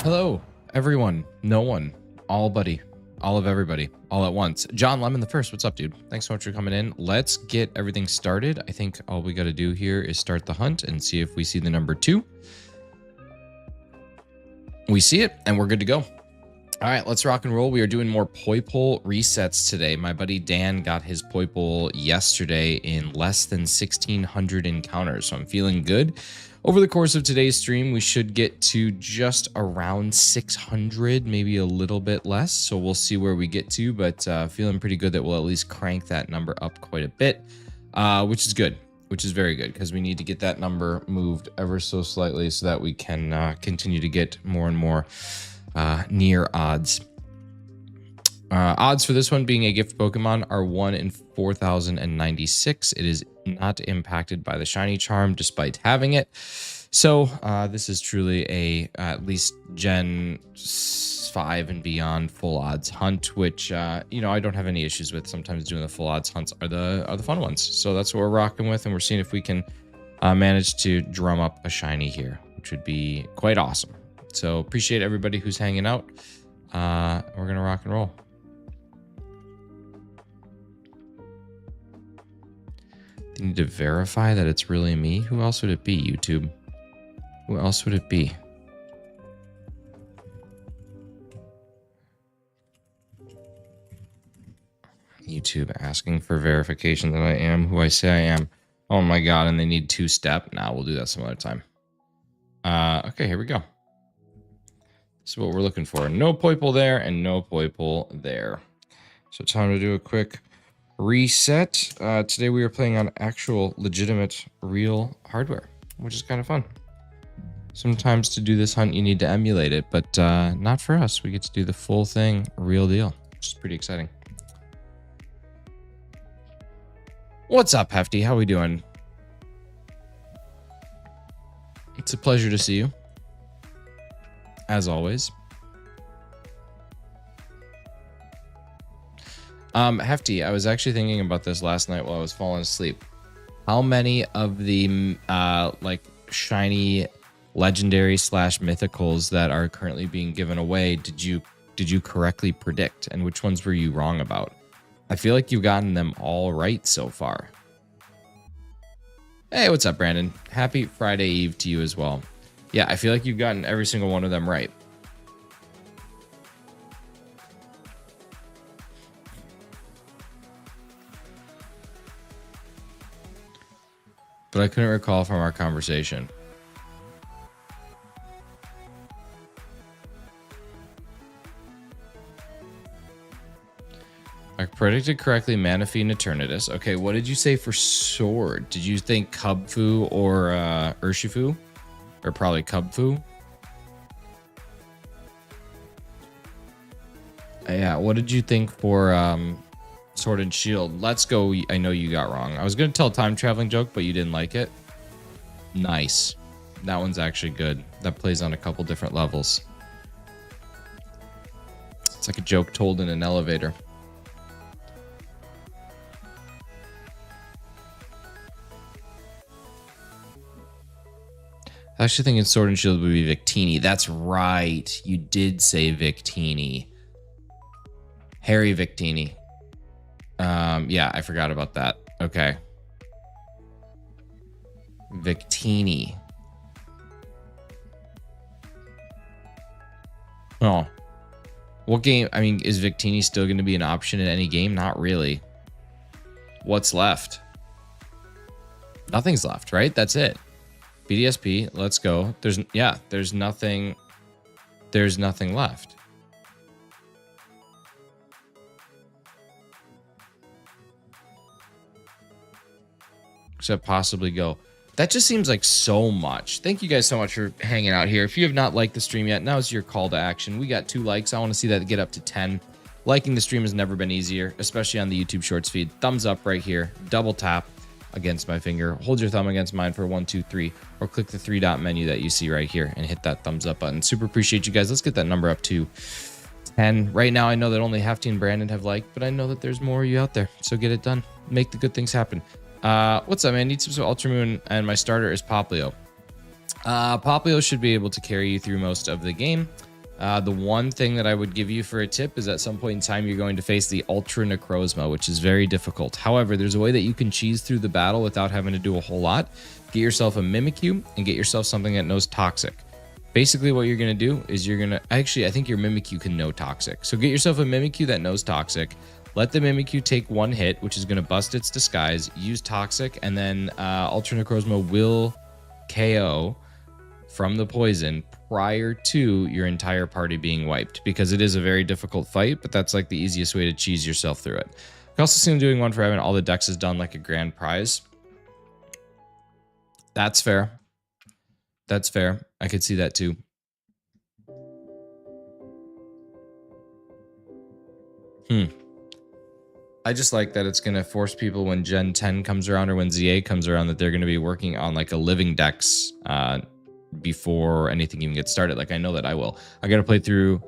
Hello, everyone, no one, all buddy, all of everybody, all at once. John Lemon the First, what's up, dude? Thanks so much for coming in. Let's get everything started. I think all we got to do here is start the hunt and see if we see the number 2. We see it, and we're good to go. All right, let's rock and roll. We are doing more Poipole resets today. My buddy Dan got his Poipole yesterday in less than 1,600 encounters, so I'm feeling good. Over the course of today's stream, we should get to just around 600, maybe a little bit less. So we'll see where we get to, but feeling pretty good that we'll at least crank that number up quite a bit, which is good, which is very good, because we need to get that number moved ever so slightly so that we can continue to get more and more near odds. Odds for this one being a gift Pokemon are 1 in 4,096. It is not impacted by the shiny charm despite having it. So this is truly a at least Gen 5 and beyond full odds hunt, which you know, I don't have any issues with. Sometimes doing the full odds hunts are the fun ones. So that's what we're rocking with, and we're seeing if we can manage to drum up a shiny here, which would be quite awesome. So appreciate everybody who's hanging out. We're gonna rock and roll. You need to verify that it's really me. Who else would it be, YouTube? Who else would it be? YouTube asking for verification that I am who I say I am. Oh my god, and they need 2-step. Nah, we'll do that some other time. Okay, here we go. This is what we're looking for. No Poipole there and no Poipole there. So time to do a quick reset. Today we are playing on actual, legitimate, real hardware, which is kind of fun. Sometimes to do this hunt, you need to emulate it, but not for us. We get to do the full thing, real deal, which is pretty exciting. What's up, Hefty? How we doing? It's a pleasure to see you, as always. Hefty, I was actually thinking about this last night while I was falling asleep. How many of the like shiny legendary / mythicals that are currently being given away did you correctly predict, and which ones were you wrong about? I feel like you've gotten them all right so far. Hey, what's up, Brandon? Happy Friday Eve to you as well. Yeah, I feel like you've gotten every single one of them right. but I couldn't recall from our conversation. I predicted correctly Manaphy and Eternatus. Okay, what did you say for sword? Did you think Cubfu or Urshifu? Or probably Cubfu? Yeah, what did you think for Sword and Shield? Let's go. I know you got wrong. I was going to tell a time traveling joke, but you didn't like it. Nice. That one's actually good. That plays on a couple different levels. It's like a joke told in an elevator. I actually think in Sword and Shield would be Victini. That's right. You did say Victini. Harry Victini. Yeah, I forgot about that. Okay. Victini. Oh. What game? I mean, is Victini still going to be an option in any game? Not really. What's left? Nothing's left, right? That's it. BDSP, let's go. There's nothing left. Except possibly go. That just seems like so much. Thank you guys so much for hanging out here. If you have not liked the stream yet, now's your call to action. We got 2 likes. I want to see that get up to 10. Liking the stream has never been easier, especially on the YouTube Shorts feed. Thumbs up right here. Double tap against my finger. Hold your thumb against mine for 1, 2, 3, or click the 3-dot menu that you see right here and hit that thumbs up button. Super appreciate you guys. Let's get that number up to 10. Right now, I know that only Hefty and Brandon have liked, but I know that there's more of you out there. So get it done. Make the good things happen. What's up, man? Need some Ultramoon, and my starter is Poplio. Poplio should be able to carry you through most of the game. The one thing that I would give you for a tip is at some point in time, you're going to face the Ultra Necrozma, which is very difficult. However, there's a way that you can cheese through the battle without having to do a whole lot. Get yourself a Mimikyu and get yourself something that knows Toxic. Basically, what you're going to do is you're going to... Actually, I think your Mimikyu can know Toxic. So get yourself a Mimikyu that knows Toxic. Let the Mimikyu take 1 hit, which is going to bust its disguise, use Toxic, and then Ultra Necrozma will KO from the poison prior to your entire party being wiped, because it is a very difficult fight, but that's like the easiest way to cheese yourself through it. You can also see them doing one for having all the decks is done like a grand prize. That's fair. That's fair. I could see that too. I just like that it's going to force people when Gen 10 comes around or when ZA comes around that they're going to be working on like a living dex before anything even gets started. Like I know that I will. I got to play through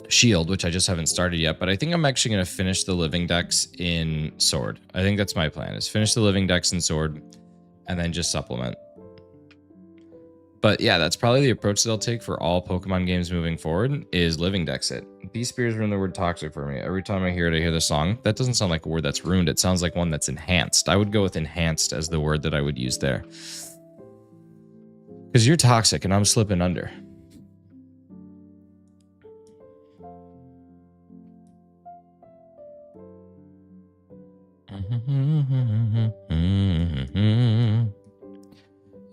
Shield, which I just haven't started yet, but I think I'm actually going to finish the living dex in Sword. I think that's my plan, is finish the living dex in Sword and then just supplement. But yeah, that's probably the approach they'll take for all Pokemon games moving forward, is living dex it. These spears ruin the word toxic for me. Every time I hear it, I hear the song. That doesn't sound like a word that's ruined. It sounds like one that's enhanced. I would go with enhanced as the word that I would use there. Because you're toxic and I'm slipping under.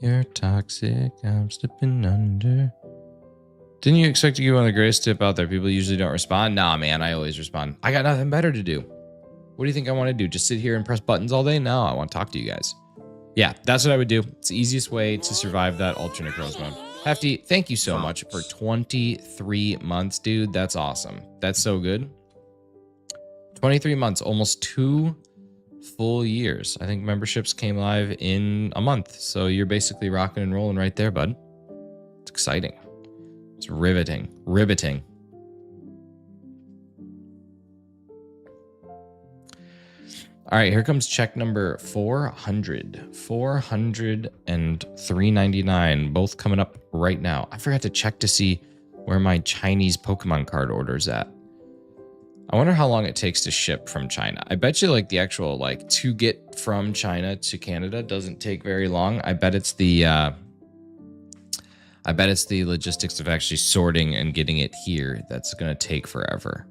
You're toxic, I'm slipping under. Didn't you expect to give one of the greatest tip out there? People usually don't respond. Nah, man, I always respond. I got nothing better to do. What do you think I want to do? Just sit here and press buttons all day? No, I want to talk to you guys. Yeah, that's what I would do. It's the easiest way to survive that Ultra Necrozma. Hefty, thank you so much for 23 months, dude. That's awesome. That's so good. 23 months, almost 2 full years. I think memberships came live in a month. So you're basically rocking and rolling right there, bud. It's exciting. It's riveting. Riveting. All right, here comes check number 400. 400 and 399, both coming up right now. I forgot to check to see where my Chinese Pokemon card order's at. I wonder how long it takes to ship from China. I bet you like the actual like to get from China to Canada doesn't take very long. I bet it's the logistics of actually sorting and getting it here that's going to take forever.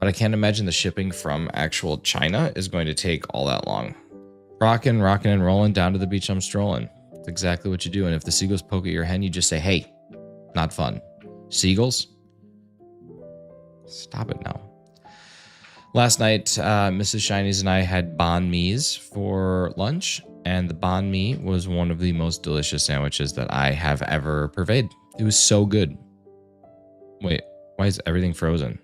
But I can't imagine the shipping from actual China is going to take all that long. Rocking and rolling down to the beach. I'm strolling. That's exactly what you do. And if the seagulls poke at your hen, you just say, hey, not fun. Seagulls? Stop it now. Last night, Mrs. Shinies and I had banh mi's for lunch, and the banh mi was one of the most delicious sandwiches that I have ever purveyed. It was so good. Wait, why is everything frozen?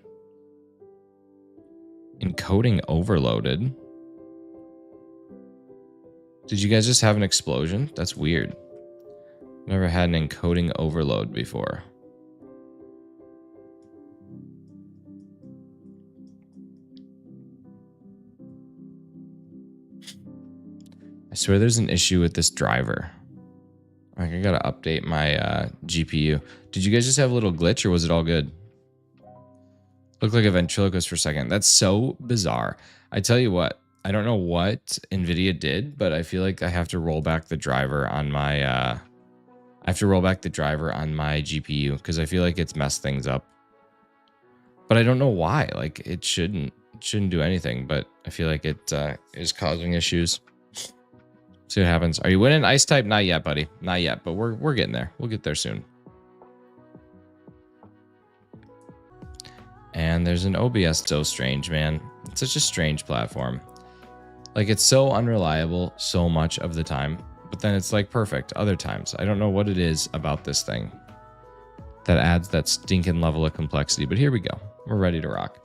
Encoding overloaded. Did you guys just have an explosion? That's weird. Never had an encoding overload before. I swear there's an issue with this driver. Like, I gotta update my GPU. Did you guys just have a little glitch or was it all good? Looked like a ventriloquist for a second. That's so bizarre. I tell you what, I don't know what NVIDIA did, but I feel like I have to roll back the driver on my GPU because I feel like it's messed things up. But I don't know why. Like, it shouldn't do anything, but I feel like it is causing issues. See what happens. Are you winning ice type? Not yet, buddy. Not yet, but we're getting there. We'll get there soon. And there's an OBS. So strange, man. It's such a strange platform. Like, it's so unreliable so much of the time, but then it's like perfect other times. I don't know what it is about this thing that adds that stinking level of complexity, but here we go. We're ready to rock.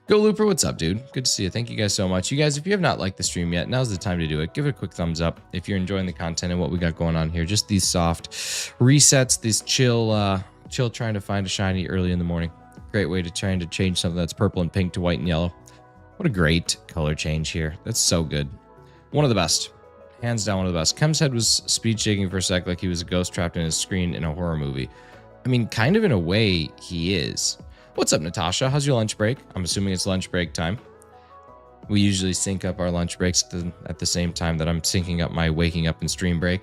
Go Looper, what's up, dude? Good to see you. Thank you guys so much. You guys, if you have not liked the stream yet, now's the time to do it. Give it a quick thumbs up if you're enjoying the content and what we got going on here. Just these soft resets, these chill trying to find a shiny early in the morning. Great way to trying to change something that's purple and pink to white and yellow. What a great color change here. That's so good. One of the best. Hands down one of the best. Kem's head was speed shaking for a sec like he was a ghost trapped in his screen in a horror movie. I mean, kind of in a way he is. What's up, Natasha? How's your lunch break? I'm assuming it's lunch break time. We usually sync up our lunch breaks at the same time that I'm syncing up my waking up and stream break.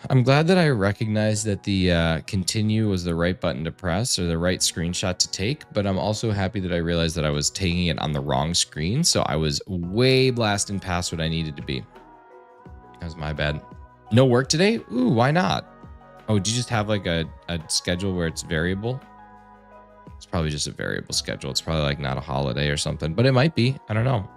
I'm glad that I recognized that the continue was the right button to press or the right screenshot to take, but I'm also happy that I realized that I was taking it on the wrong screen, so I was way blasting past what I needed to be. That was my bad. No work today? Ooh, why not? Oh, do you just have like a schedule where it's variable? It's probably just a variable schedule. It's probably like not a holiday or something, but it might be. I don't know.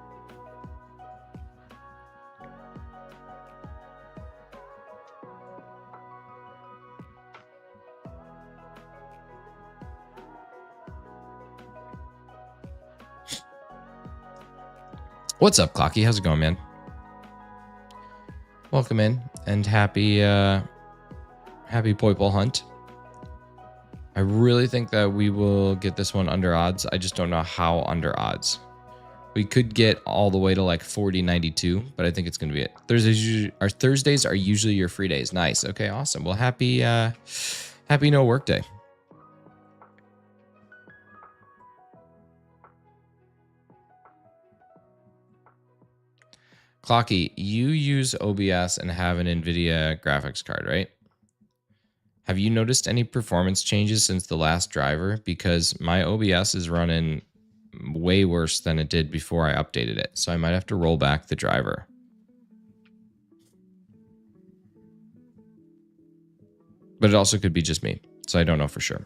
What's up, Clocky? How's it going, man? Welcome in and happy Poipole hunt. I really think that we will get this one under odds. I just don't know how under odds. We could get all the way to like 40.92, but I think it's going to be it. Thursdays are usually your free days. Nice. Okay, awesome. Well, happy no work day. Clocky, you use OBS and have an NVIDIA graphics card, right? Have you noticed any performance changes since the last driver? Because my OBS is running way worse than it did before I updated it. So I might have to roll back the driver. But it also could be just me. So I don't know for sure.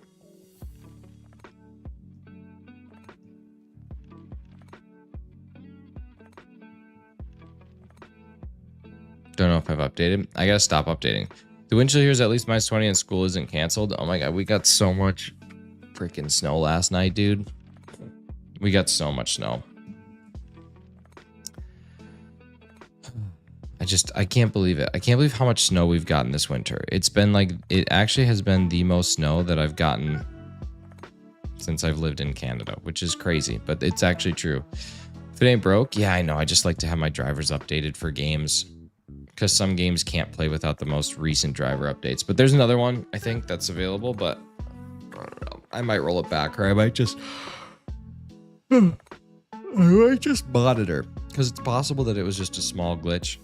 Don't know if I've updated. I gotta stop updating. The wind chill here is at least -20 and school isn't canceled. Oh my god, we got so much freaking snow last night, dude. We got so much snow. I can't believe it. I can't believe how much snow we've gotten this winter. It's been like, it actually has been the most snow that I've gotten since I've lived in Canada, which is crazy, but it's actually true. If it ain't broke, yeah, I know. I just like to have my drivers updated for games, because some games can't play without the most recent driver updates. But there's another one, I think, that's available, but I don't know. I might roll it back, or I might just... I might just monitor, because it's possible that it was just a small glitch,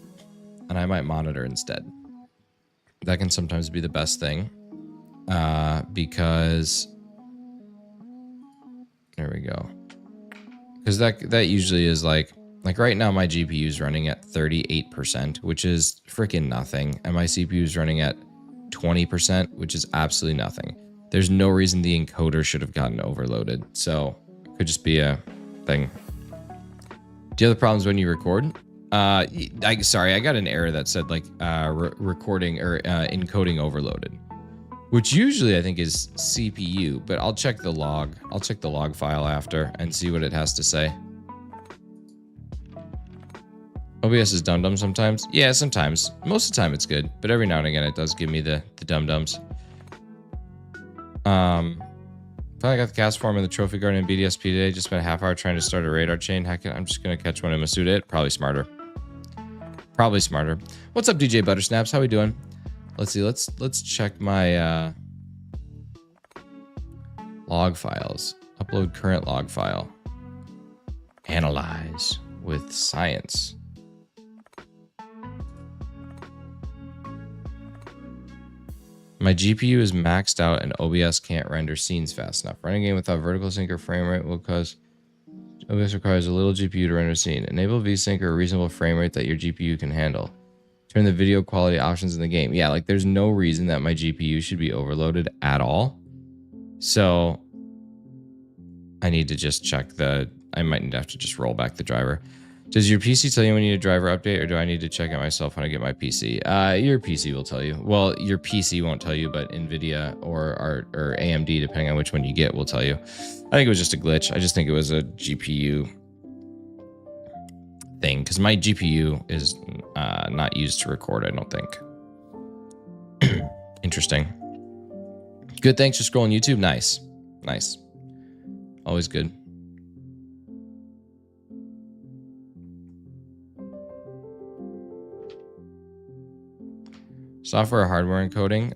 and I might monitor instead. That can sometimes be the best thing, because there we go. Because that usually is like right now my GPU is running at 38%, which is freaking nothing, and my CPU is running at 20%, which is absolutely nothing. There's no reason the encoder should have gotten overloaded, so it could just be a thing. Do you have the problems when you record? Sorry, I got an error that said like recording or encoding overloaded, which usually I think is CPU, but I'll check the log. I'll check the log file after and see what it has to say. OBS is dum-dum sometimes. Yeah, sometimes. Most of the time it's good, but every now and again it does give me the dum-dums. Finally got the cast form in the trophy garden in BDSP today. Just spent a half hour trying to start a radar chain. Heck, I'm just gonna catch one in Masuda. Probably smarter. Probably smarter. What's up, DJ Buttersnaps? How we doing? Let's see. Let's check my log files. Upload current log file. Analyze with science. My GPU is maxed out and OBS can't render scenes fast enough. Running a game without vertical sync or frame rate will cause... OBS requires a little GPU to render a scene. Enable VSync or a reasonable frame rate that your GPU can handle. Turn the video quality options in the game. Yeah, like there's no reason that my GPU should be overloaded at all. So I need to just check the... I might need to have to just roll back the driver. Does your PC tell you when you need a driver update, or do I need to check it myself when I get my PC? Your PC will tell you. Well, your PC won't tell you, but NVIDIA or AMD, depending on which one you get, will tell you. I think it was just a glitch. I just think it was a GPU thing, because my GPU is not used to record, I don't think. Interesting. Good, thanks for scrolling YouTube. Nice. Nice. Always good. Software or hardware encoding?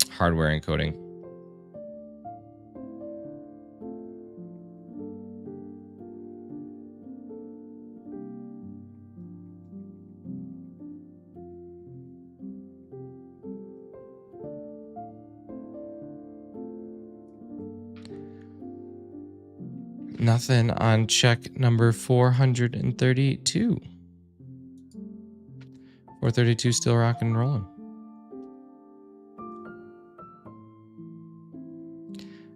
Hardware encoding. Nothing on check number 432. 432 still rocking and rolling.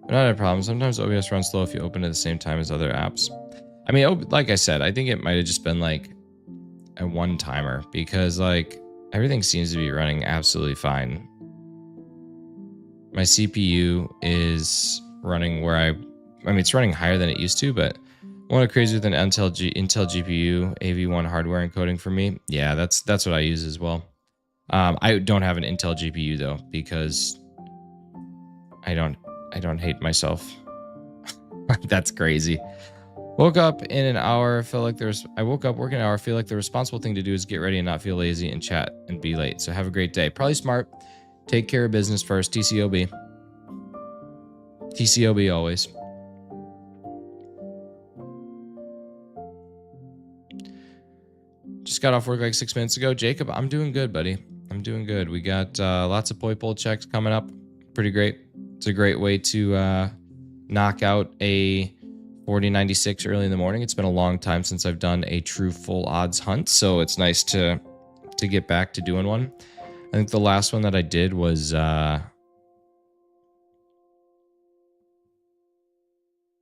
But not a problem. Sometimes OBS runs slow if you open it at the same time as other apps. I mean, like I said, I think it might have just been like a one-timer, because like everything seems to be running absolutely fine. My CPU is running where I mean, it's running higher than it used to, but one of the crazy with an Intel GPU, AV1 hardware encoding for me. Yeah, that's what I use as well. I don't have an Intel GPU though, because I don't hate myself. That's crazy. Woke up in an hour, felt like I woke up working an hour, feel like the responsible thing to do is get ready and not feel lazy and chat and be late. So have a great day. Probably smart. Take care of business first. TCOB. TCOB always. Just got off work like 6 minutes ago. Jacob, I'm doing good, buddy. I'm doing good. We got lots of Poipole checks coming up. Pretty great. It's a great way to knock out a 4096 early in the morning. It's been a long time since I've done a true full odds hunt, so it's nice to get back to doing one. I think the last one that I did was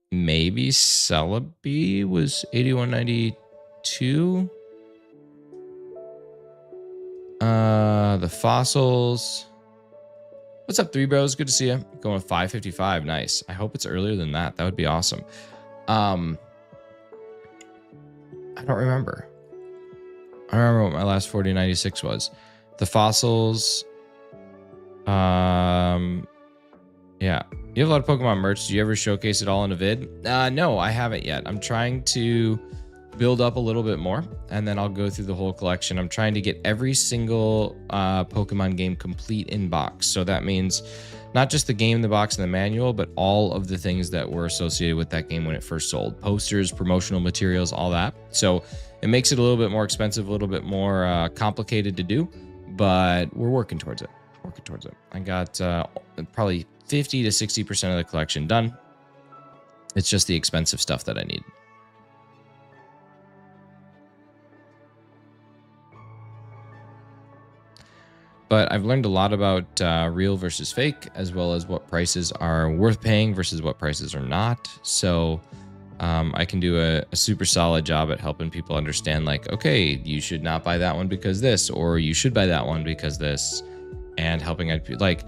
maybe Celebi was 8192. The fossils. What's up, 3 bros? Good to see you. Going with 555. Nice. I hope it's earlier than that. That would be awesome. I don't remember. I don't remember what my last 4096 was. The fossils. Yeah. You have a lot of Pokemon merch. Do you ever showcase it all in a vid? No, I haven't yet. I'm trying to build up a little bit more, and then I'll go through the whole collection. I'm trying to get every single Pokemon game complete in box. So that means Not just the game, the box, and the manual, but all of the things that were associated with that game when it first sold. Posters, promotional materials, all that. So it makes it a little bit more expensive, a little bit more complicated to do, but we're working towards it. I got probably 50 to 60% of the collection done. It's just the expensive stuff that I need. But I've learned a lot about real versus fake, as well as what prices are worth paying versus what prices are not. So I can do a super solid job at helping people understand, like, okay, you should not buy that one because this, or you should buy that one because this, and helping out, like,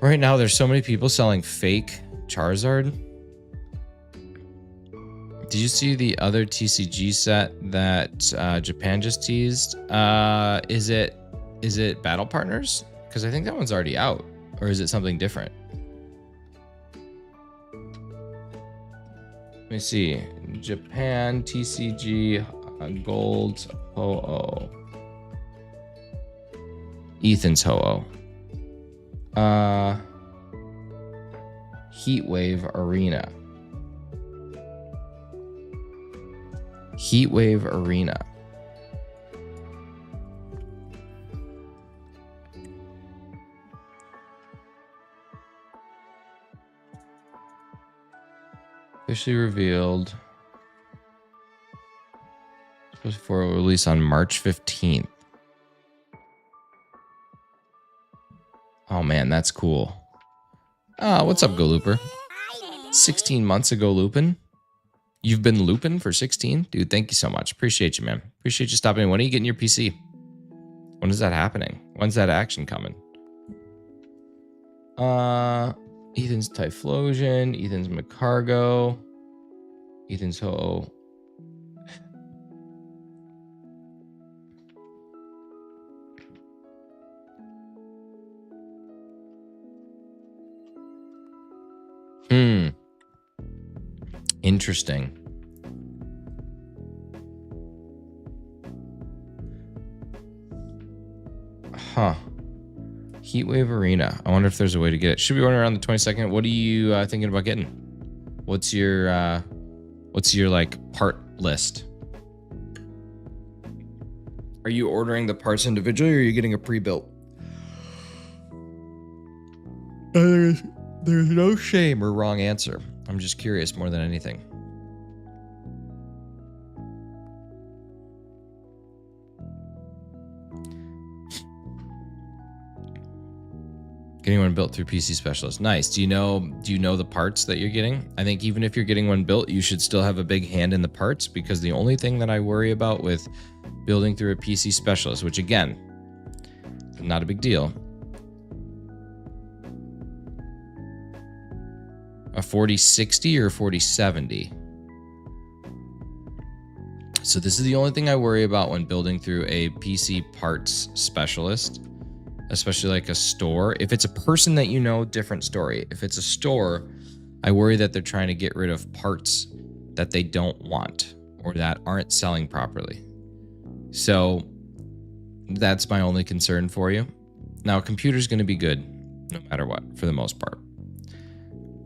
right now there's so many people selling fake Charizard. Did you see the other TCG set that Japan just teased? Is it Battle Partners? Because I think that one's already out. Or is it something different? Let me see. Japan TCG Gold Ho-Oh. Ethan's Ho-Oh. Heatwave Arena. Heatwave Arena. Officially revealed. Supposed for a release on March 15th. Oh man, that's cool. What's up, Go Looper? 16 months ago looping. You've been looping for 16? Dude, thank you so much. Appreciate you, man. Appreciate you stopping in. When are you getting your PC? When is that happening? When's that action coming? Ethan's Typhlosion, Ethan's Macargo, Ethan's Ho-Oh. Interesting. Huh. Heatwave Arena. I wonder if there's a way to get it. Should be running around the 22nd. What are you thinking about getting? What's your like part list? Are you ordering the parts individually, or are you getting a pre-built? There's no shame or wrong answer. I'm just curious more than anything. Getting one built through PC Specialist. Nice. Do you know the parts that you're getting? I think even if you're getting one built, you should still have a big hand in the parts, because the only thing that I worry about with building through a PC Specialist, which again, not a big deal. A 4060 or 4070. So this is the only thing I worry about when building through a PC parts specialist, especially like a store. If it's a person that you know, different story. If it's a store, I worry that they're trying to get rid of parts that they don't want or that aren't selling properly. So that's my only concern for you. Now, a computer's going to be good no matter what, for the most part.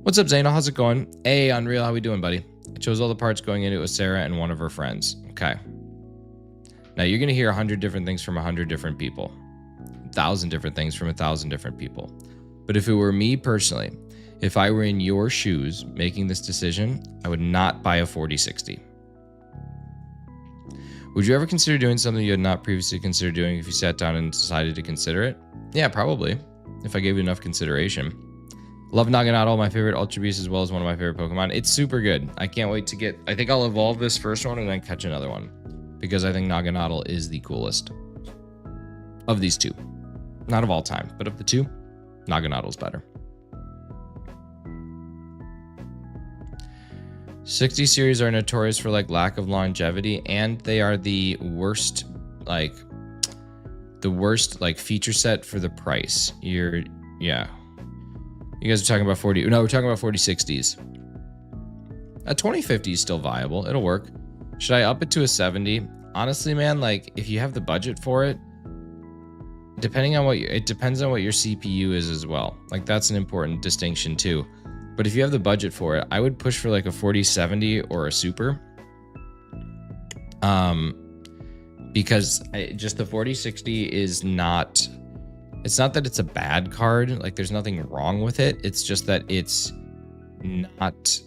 What's up, Zaino? How's it going? Hey, Unreal, how we doing, buddy? I chose all the parts going into it with Sarah and one of her friends. Okay. Now, you're going to hear 100 different things from 100 different people. 1,000 different things from 1,000 different people. But if it were me personally, if I were in your shoes making this decision, I would not buy a 4060. Would you ever consider doing something you had not previously considered doing if you sat down and decided to consider it? Yeah, probably, if I gave it enough consideration. Love Naganadel, my favorite Ultra Beast, as well as one of my favorite Pokemon. It's super good. I can't wait to get... I think I'll evolve this first one and then catch another one, because I think Naganadel is the coolest of these two. Not of all time, but of the two, Naganadel's better. 60 series are notorious for like lack of longevity, and they are the worst feature set for the price. Yeah. You guys are talking about 40. No, we're talking about 4060s. A 2050 is still viable. It'll work. Should I up it to a 70? Honestly, man, like if you have the budget for it, depending on it depends on what your CPU is as well. Like that's an important distinction too. But if you have the budget for it, I would push for like a 4070 or a super. Because just the 4060 is not, it's not that it's a bad card. Like there's nothing wrong with it. It's just that it's not,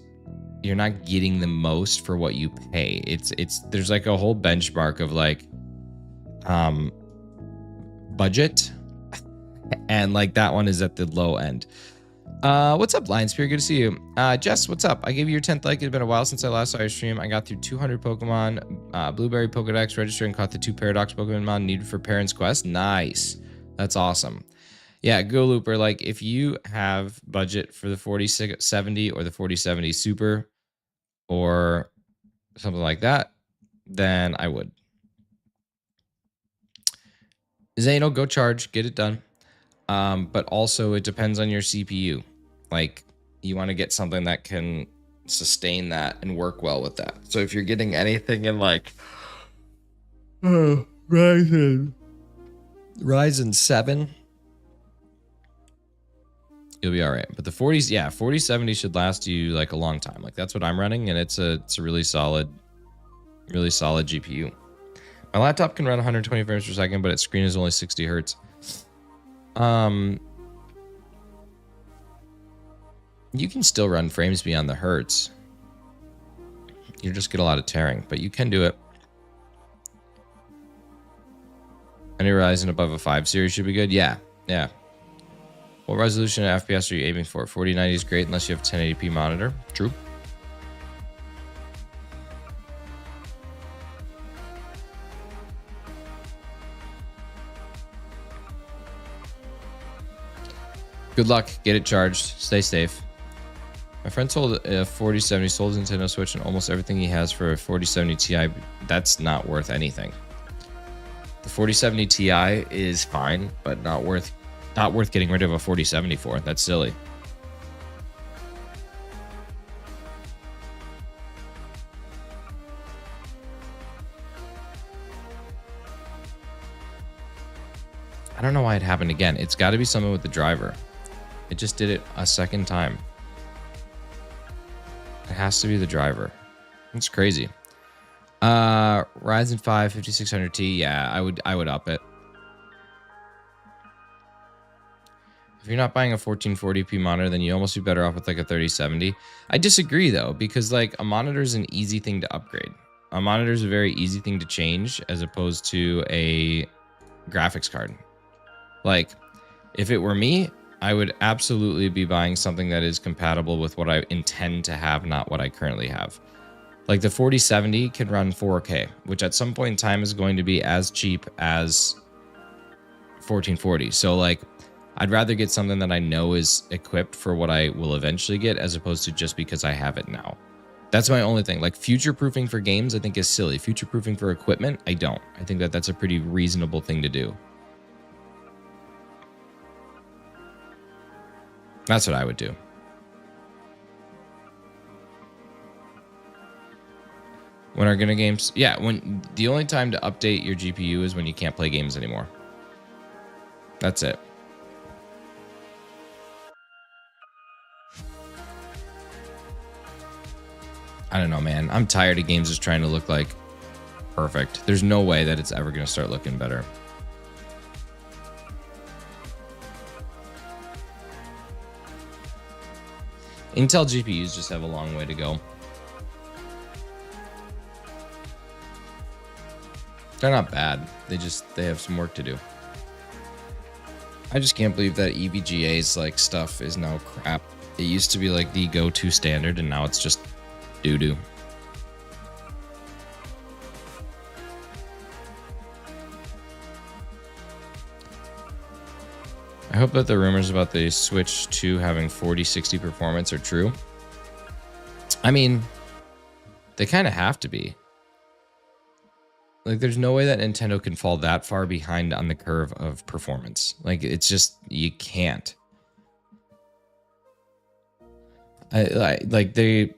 you're not getting the most for what you pay. There's like a whole benchmark of like, budget, and like that one is at the low end. What's up, Lion Spear? Good to see you. Jess, what's up? I gave you your 10th like. It's been a while since I last saw your stream. I got through 200 Pokemon, Blueberry Pokedex, registered and caught the 2 Paradox Pokemon needed for Parents Quest. Nice. That's awesome. Yeah, Go Looper, like if you have budget for the 4070 or the 4070 Super or something like that, then I would. Zano, go charge, get it done. But also it depends on your CPU. Like you want to get something that can sustain that and work well with that. So if you're getting anything in like Ryzen 7, you'll be all right. But the 40s, yeah, 4070 should last you like a long time. Like that's what I'm running, and it's a really solid GPU. My laptop can run 120 frames per second, but its screen is only 60 hertz. You can still run frames beyond the hertz. You just get a lot of tearing, but you can do it. Any Ryzen above a 5 series should be good. Yeah. What resolution and FPS are you aiming for? 4090 is great unless you have a 1080p monitor. True. Good luck. Get it charged. Stay safe. My friend sold a 4070, sold his Nintendo Switch and almost everything he has for a 4070 Ti. That's not worth anything. The 4070 Ti is fine, but not worth getting rid of a 4070 for. That's silly. I don't know why it happened again. It's got to be something with the driver. It just did it a second time. It has to be the driver. It's crazy. Ryzen 5 5600T. Yeah, I would up it. If you're not buying a 1440p monitor, then you almost be better off with like a 3070. I disagree though, because like a monitor is an easy thing to upgrade. A monitor is a very easy thing to change as opposed to a graphics card. Like if it were me, I would absolutely be buying something that is compatible with what I intend to have, not what I currently have. Like the 4070 can run 4K, which at some point in time is going to be as cheap as 1440. So like, I'd rather get something that I know is equipped for what I will eventually get as opposed to just because I have it now. That's my only thing. Like future-proofing for games, I think is silly. Future-proofing for equipment, I don't. I think that that's a pretty reasonable thing to do. That's what I would do. When are gonna games? Yeah, when the only time to update your GPU is when you can't play games anymore. That's it. I don't know, man. I'm tired of games just trying to look like perfect. There's no way that it's ever gonna start looking better. Intel GPUs just have a long way to go. They're not bad. They have some work to do. I just can't believe that EVGA's like stuff is now crap. It used to be like the go-to standard and now it's just doo-doo. I hope that the rumors about the Switch 2 having 4060 performance are true. I mean, they kind of have to be. Like, there's no way that Nintendo can fall that far behind on the curve of performance. Like, it's just, you can't. Like, they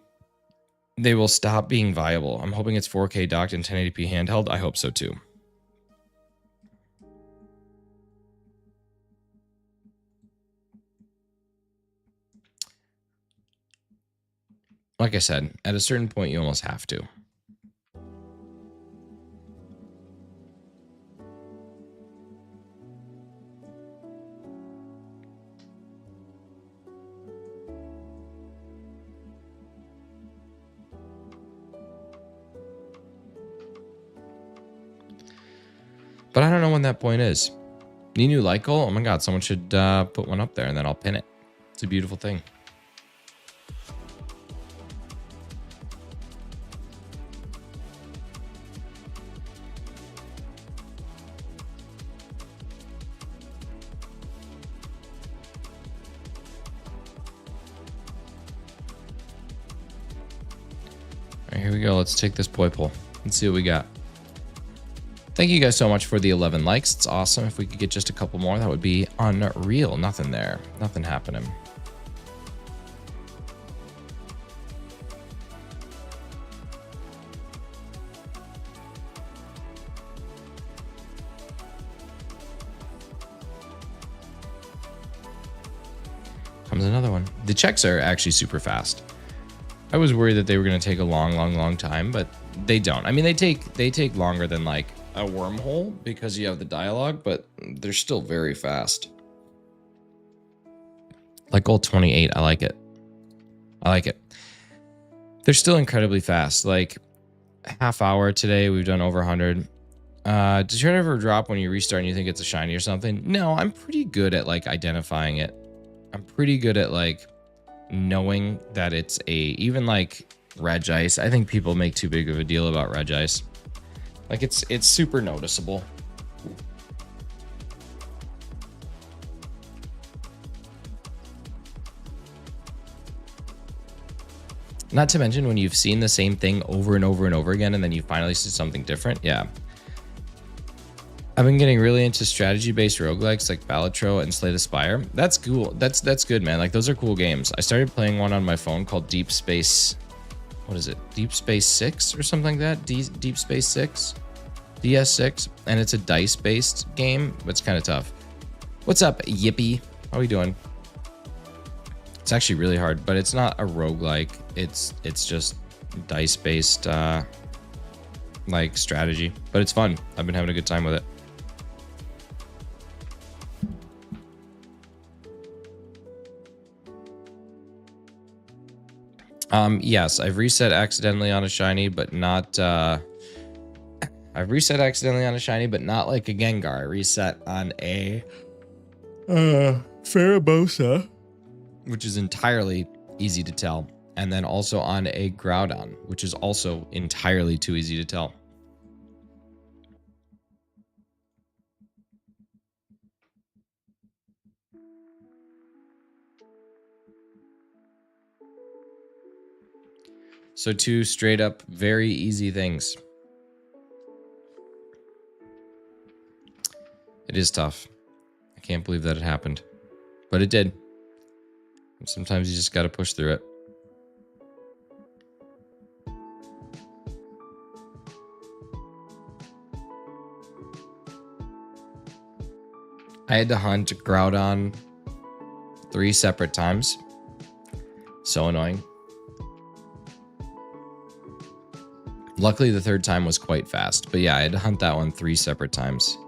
will stop being viable. I'm hoping it's 4K docked and 1080p handheld. I hope so too. Like I said, at a certain point, you almost have to. But I don't know when that point is. MYTHICAL? Oh my god, someone should put one up there and then I'll pin it. It's a beautiful thing. All right, here we go. Let's take this Poipole. Let's see what we got. Thank you guys so much for the 11 likes. It's awesome. If we could get just a couple more, that would be unreal. Nothing there. Nothing happening. Comes another one. The checks are actually super fast. I was worried that they were going to take a long time, but they don't. I mean, they take longer than like a wormhole because you have the dialogue, but they're still very fast. Like goal 28, I like it. I like it. They're still incredibly fast. Like half hour today, we've done over 100. Does your ever drop when you restart and you think it's a shiny or something? No, I'm pretty good at like identifying it. I'm pretty good at like knowing that it's even like Regice. I think people make too big of a deal about Regice. Like it's super noticeable. Not to mention when you've seen the same thing over and over and over again and then you finally see something different. Yeah. I've been getting really into strategy-based roguelikes like Balatro and Slay the Spire. That's cool. That's good, man. Like those are cool games. I started playing one on my phone called Deep Space. What is it? Deep Space 6 or something like that? Deep Space 6? DS6. And it's a dice-based game, but it's kind of tough. What's up, Yippee? How are we doing? It's actually really hard, but it's not a roguelike. It's just dice-based like strategy, but it's fun. I've been having a good time with it. Yes, I've reset accidentally on a shiny, but not I've reset accidentally on a shiny, but not like a Gengar. I reset on a Farabosa, which is entirely easy to tell, and then also on a Groudon, which is also entirely too easy to tell. So two straight up very easy things. It is tough. I can't believe that it happened, but it did. And sometimes you just got to push through it. I had to hunt Groudon 3 separate times. So annoying. Luckily, the 3rd time was quite fast. But yeah, I had to hunt that one 3 separate times.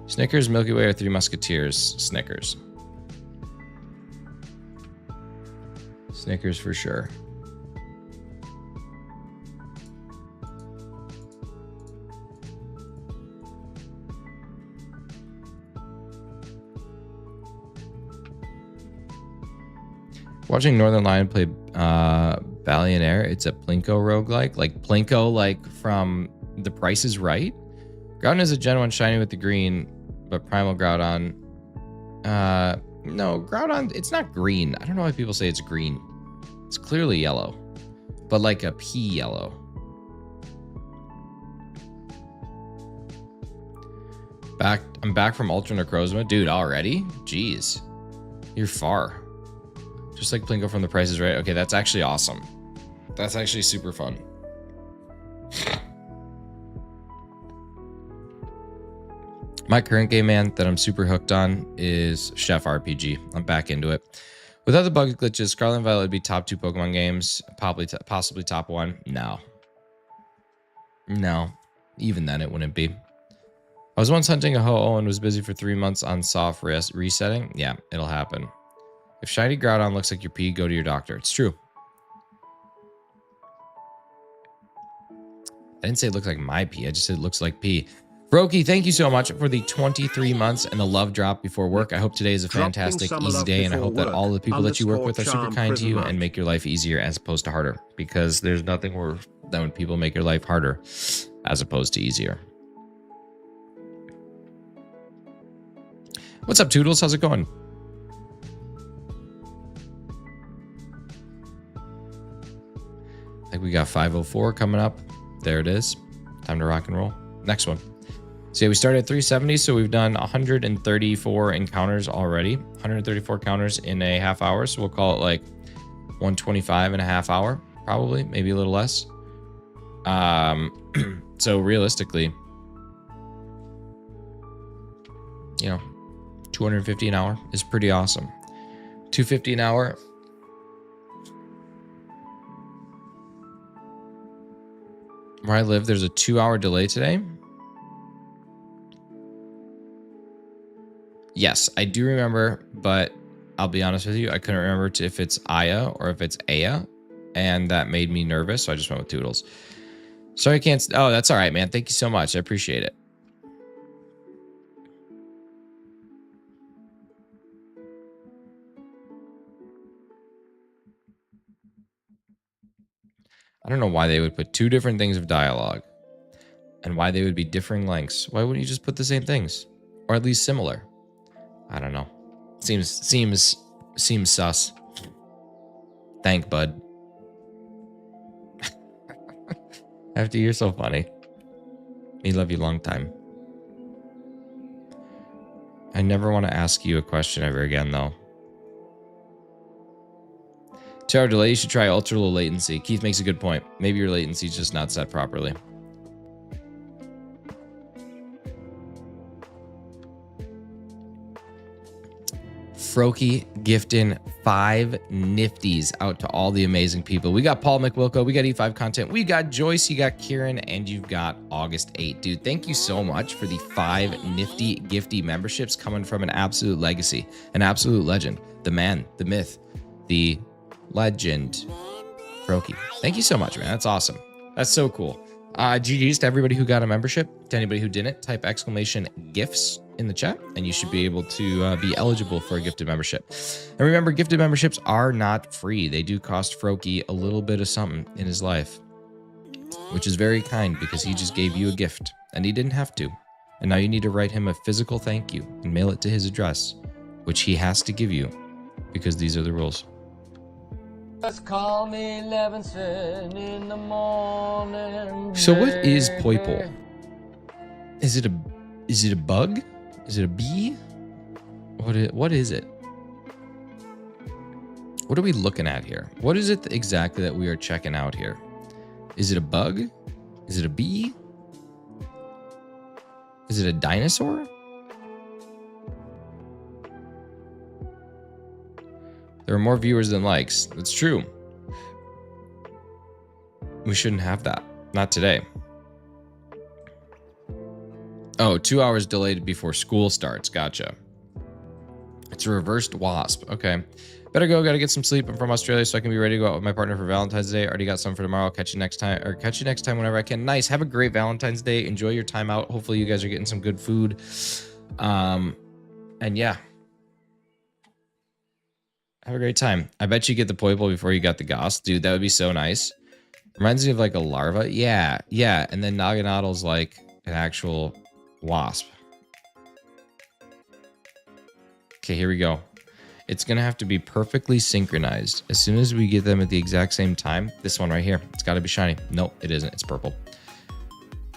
Snickers, Milky Way, or 3 Musketeers? Snickers. Snickers for sure. Watching Northern Lion play Billionaire, it's a Plinko roguelike. Like Plinko, like from The Price is Right. Groudon is a Gen 1 shiny with the green, but Primal Groudon. No, Groudon, it's not green. I don't know why people say it's green. It's clearly yellow, but like a pea yellow. I'm back from Ultra Necrozma. Dude, already? Jeez. You're far. Just like Plinko from The Price is Right. Okay, that's actually awesome. That's actually super fun. My current game, man, that I'm super hooked on is Chef RPG. I'm back into it. Without the bug glitches, Scarlet and Violet would be top 2 Pokemon games. Possibly top 1. No. No. Even then, it wouldn't be. I was once hunting a Ho-Oh and was busy for 3 months on soft resetting. Yeah, it'll happen. If shiny Groudon looks like your pee, go to your doctor. It's true. I didn't say it looks like my pee. I just said it looks like pee. Brokey, thank you so much for the 23 months and the love drop before work. I hope today is a fantastic, easy day, and I hope that all the people that you work with are super kind to you and make your life easier as opposed to harder, because there's nothing worse than when people make your life harder as opposed to easier. What's up, Toodles? How's it going? I think we got 504 coming up. There it is. Time to rock and roll. Next one. So yeah, we started at 370, so we've done 134 encounters already. 134 counters in a half hour, so we'll call it like 125 and a half hour, probably, maybe a little less. So realistically, you know, 250 an hour is pretty awesome. 250 an hour. Where I live, there's a 2-hour delay today. Yes, I do remember, but I'll be honest with you, I couldn't remember if it's Aya or if it's Aya, and that made me nervous, so I just went with Toodles. Sorry, I can't. Oh, that's all right, man. Thank you so much. I appreciate it. I don't know why they would put 2 different things of dialogue and why they would be differing lengths. Why wouldn't you just put the same things, or at least similar? I don't know. Seems sus. Thank, bud. After you're so funny. Me love you long time. I never want to ask you a question ever again, though. 2-hour delay, you should try ultra low latency. Keith makes a good point. Maybe your latency is just not set properly. Froky gifting 5 nifties out to all the amazing people. We got Paul McWilko, we got E5 content, we got Joyce, you got Kieran, and you've got August 8. Dude, thank you so much for the 5 nifty gifty memberships coming from an absolute legacy, an absolute legend, the man, the myth, the legend, Froky. Thank you so much, man. That's awesome. That's so cool. GG's to everybody who got a membership. To anybody who didn't, type exclamation gifts in the chat and you should be able to be eligible for a gifted membership. And remember, gifted memberships are not free. They do cost Froky a little bit of something in his life, which is very kind because he just gave you a gift and he didn't have to. And now you need to write him a physical thank you and mail it to his address, which he has to give you because these are the rules. Just call me Levinson in the morning. So what is Poipole? Is it a bug? Is it a bee? What is it? What are we looking at here? What is it exactly that we are checking out here? Is it a bug? Is it a bee? Is it a dinosaur? There are more viewers than likes. That's true. We shouldn't have that. Not today. Oh, 2 hours delayed before school starts. Gotcha. It's a reversed wasp. Okay. Better go. Gotta get some sleep. I'm from Australia, so I can be ready to go out with my partner for Valentine's Day. Already got some for tomorrow. I'll catch you next time, or catch you next time whenever I can. Nice. Have a great Valentine's Day. Enjoy your time out. Hopefully you guys are getting some good food. And yeah. Have a great time. I bet you get the Poipole before you got the Goss. Dude, that would be so nice. Reminds me of like a larva. Yeah, yeah. And then Naganado's like an actual wasp. Okay, here we go. It's going to have to be perfectly synchronized. As soon as we get them at the exact same time, this one right here, it's got to be shiny. Nope, it isn't. It's purple.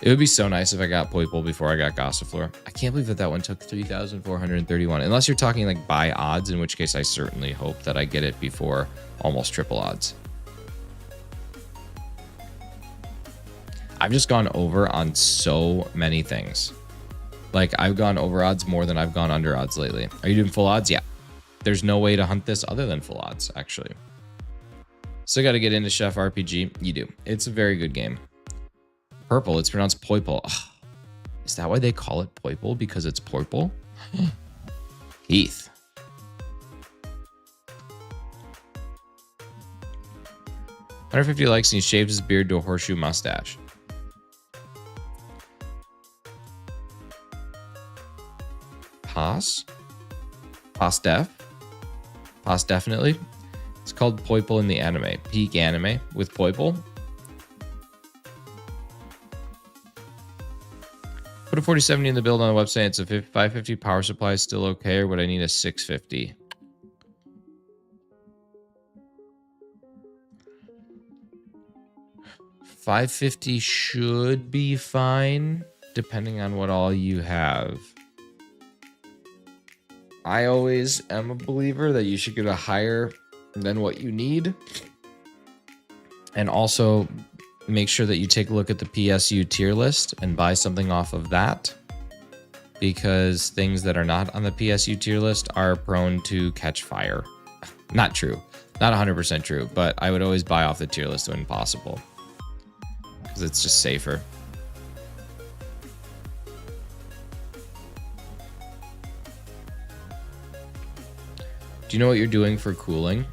It would be so nice if I got Poipole before I got Gossifleur. I can't believe that one took 3,431. Unless you're talking like by odds, in which case I certainly hope that I get it before almost triple odds. I've just gone over on so many things. Like I've gone over odds more than I've gone under odds lately. Are you doing full odds? Yeah. there's no way to hunt this other than full odds, actually. So got to get into Chef RPG. You do. It's a very good game. Purple. It's pronounced Poipole. Ugh. Is that why they call it Poipole? Because it's purple? Heath. $150 likes and he shaves his beard to a horseshoe mustache. Pos def. Pos definitely. It's called Poipole in the anime. Peak anime with Poipole. Put a 4070 in the build on the website. It's a 550 power supply. Still okay, or would I need a 650? $550 should be fine, depending on what all you have. I always am a believer that you should get a higher than what you need. And also make sure that you take a look at the PSU tier list and buy something off of that, because things that are not on the PSU tier list are prone to catch fire. Not true. Not 100% true, but I would always buy off the tier list when possible, because it's just safer. Do you know what you're doing for cooling?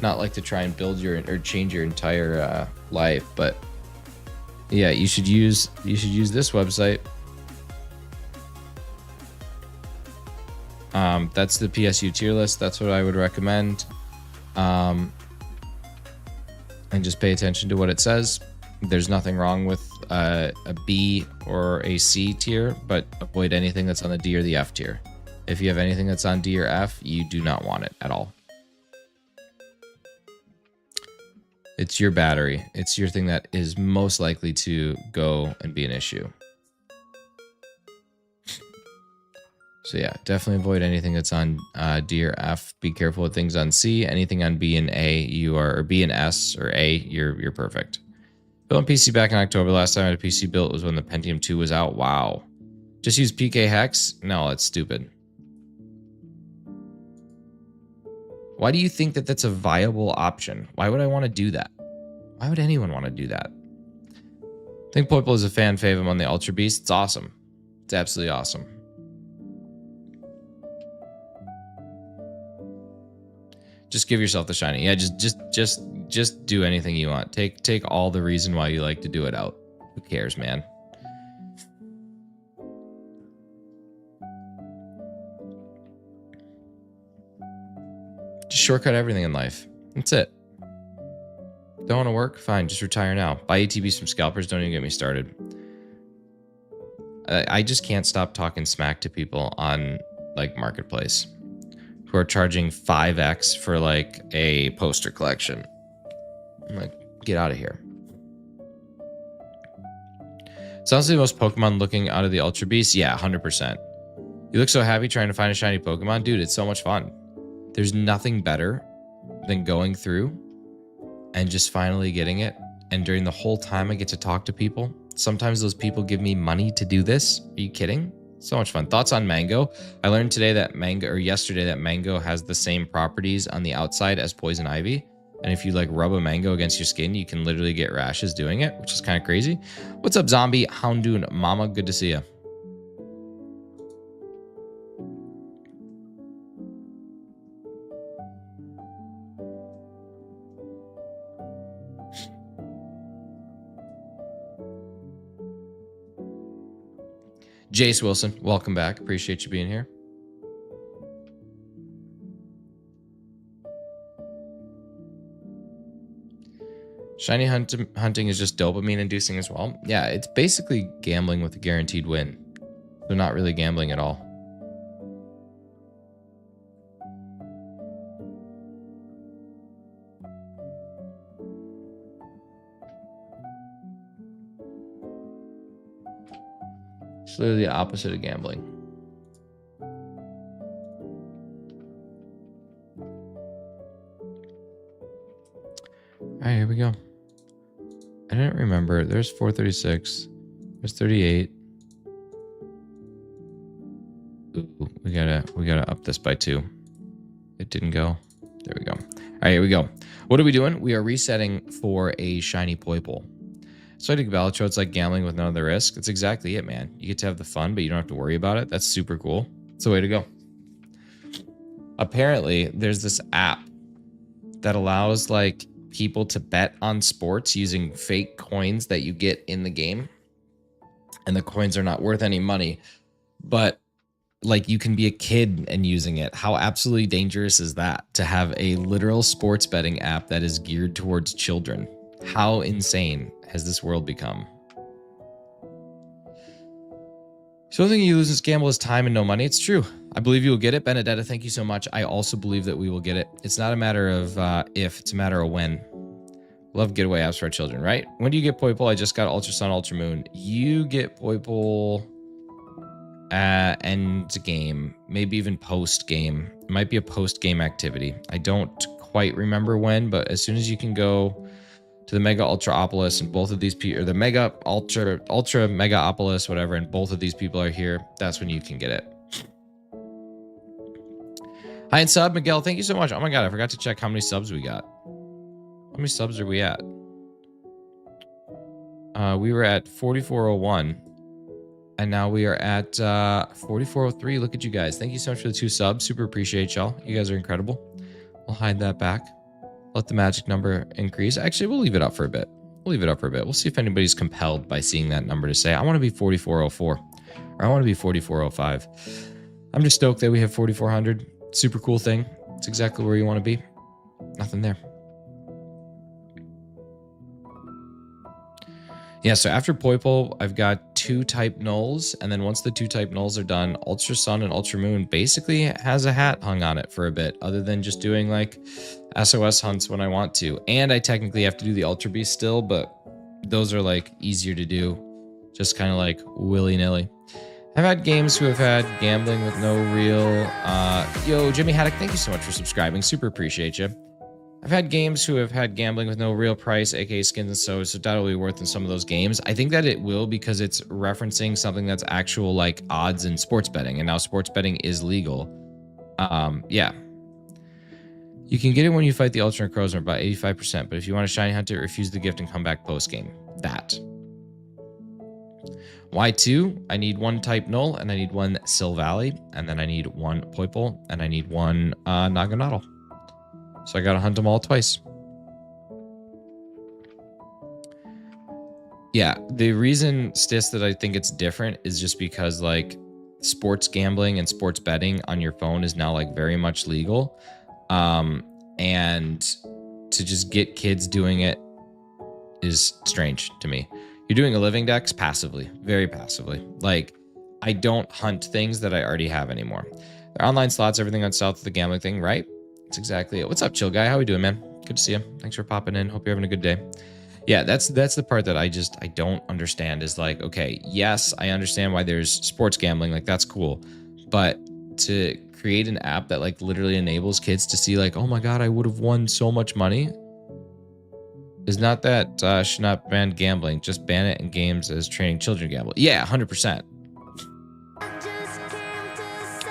Not like to try and build your or change your entire life, but yeah, you should use this website. That's the PSU tier list. That's what I would recommend. And just pay attention to what it says. There's nothing wrong with a B or a C tier, but avoid anything that's on the D or the F tier. If you have anything that's on D or F, you do not want it at all. It's your battery. It's your thing that is most likely to go and be an issue. So yeah, definitely avoid anything that's on D or F. Be careful with things on C. Anything on B and A, you are, or B and S or A, you're perfect. Built on PC back in October. Last time I had a PC built was when the Pentium 2 was out. Wow. Just use PK Hex? No, that's stupid. Why do you think that that's a viable option? Why would I want to do that? Why would anyone want to do that? I think Poipole is a fan fave on the Ultra Beast. It's awesome. It's absolutely awesome. Just give yourself the shiny. Yeah, just do anything you want. Take all the reason why you like to do it out. Who cares, man? Just shortcut everything in life. That's it. Don't want to work? Fine, just retire now. Buy ATVs from scalpers. Don't even get me started. I just can't stop talking smack to people on like Marketplace who are charging 5x for like a poster collection. I'm like, get out of here. Sounds like the most Pokemon looking out of the Ultra Beast. Yeah, 100%. You look so happy trying to find a shiny Pokemon. Dude, it's so much fun. There's nothing better than going through and just finally getting it. And during the whole time I get to talk to people. Sometimes those people give me money to do this. Are you kidding? So much fun. Thoughts on mango? I learned today that yesterday that mango has the same properties on the outside as poison ivy. And if you like rub a mango against your skin, you can literally get rashes doing it, which is kind of crazy. What's up, Zombie Houndoon Mama? Good to see you. Jace Wilson, welcome back. Appreciate you being here. Shiny hunting is just dopamine inducing as well. Yeah, it's basically gambling with a guaranteed win. They're not really gambling at all. It's literally the opposite of gambling. All right, here we go. I didn't remember. There's 436. There's 38. Ooh. this by 2. It didn't go. There we go. All right, here we go. What are we doing? We are resetting for a shiny Poipole. So I think Balatro, it's like gambling with none of the risk. That's exactly it, man. You get to have the fun, but you don't have to worry about it. That's super cool. It's the way to go. Apparently, there's this app that allows like people to bet on sports using fake coins that you get in the game. And the coins are not worth any money, but like you can be a kid and using it. How absolutely dangerous is that to have a literal sports betting app that is geared towards children? How insane has this world become? So the only thing you lose in this gamble is time and no money. It's true. I believe you will get it. Benedetta, thank you so much. I also believe that we will get it. It's not a matter of if, it's a matter of when. Love getaway apps for our children, right? When do you get Poipole? I just got Ultra Sun, Ultra Moon. You get Poipole end game, maybe even post game. It might be a post game activity. I don't quite remember when, but as soon as you can go to the Mega Ultraopolis and both of these people, or the Mega Ultra Megaopolis, whatever, and both of these people are here, that's when you can get it. Hi and sub, Miguel, thank you so much. Oh my god, I forgot to check how many subs we got. How many subs are we at? We were at 4401. And now we are at 4403. Look at you guys. Thank you so much for the 2 subs. Super appreciate y'all. You guys are incredible. We'll hide that back. Let the magic number increase. Actually, we'll leave it up for a bit. We'll leave it up for a bit. We'll see if anybody's compelled by seeing that number to say, I want to be 4404. Or I want to be 4405. I'm just stoked that we have 4400. Super cool thing. It's exactly where you want to be. Nothing there. Yeah, so after Poipole, I've got 2 type nulls, and then once the 2 type nulls are done, Ultra Sun and Ultra Moon basically has a hat hung on it for a bit, other than just doing like SOS hunts when I want to. And I technically have to do the Ultra Beast still, but those are like easier to do, just kind of like willy-nilly. I've had games who have had gambling with no real... Yo, Jimmy Haddock, thank you so much for subscribing. Super appreciate you. I've had games who have had gambling with no real price, aka skins and so that'll be worth in some of those games. I think that it will because it's referencing something that's actual like odds in sports betting, and now sports betting is legal. Yeah. You can get it when you fight the Ultra Necrozma by 85%, but if you want to shiny hunt it, refuse the gift and come back post-game. That. Y2, I need 1 type null, and I need 1 Silvally, and then I need 1 Poipole, and I need 1 Naganadel. So I gotta hunt them all twice. Yeah, the reason, Stis, that I think it's different is just because like sports gambling and sports betting on your phone is now like very much legal. And to just get kids doing it is strange to me. You're doing a living dex passively, very passively. Like, I don't hunt things that I already have anymore. They're online slots, everything on south of the gambling thing, right? That's exactly it. What's up, chill guy? How we doing, man? Good to see you. Thanks for popping in. Hope you're having a good day. Yeah, that's the part that I don't understand is like, okay, yes, I understand why there's sports gambling. Like, that's cool. But to create an app that like literally enables kids to see like, oh my God, I would have won so much money. Is not that should not ban gambling. Just ban it in games as training children gamble. Yeah, 100%.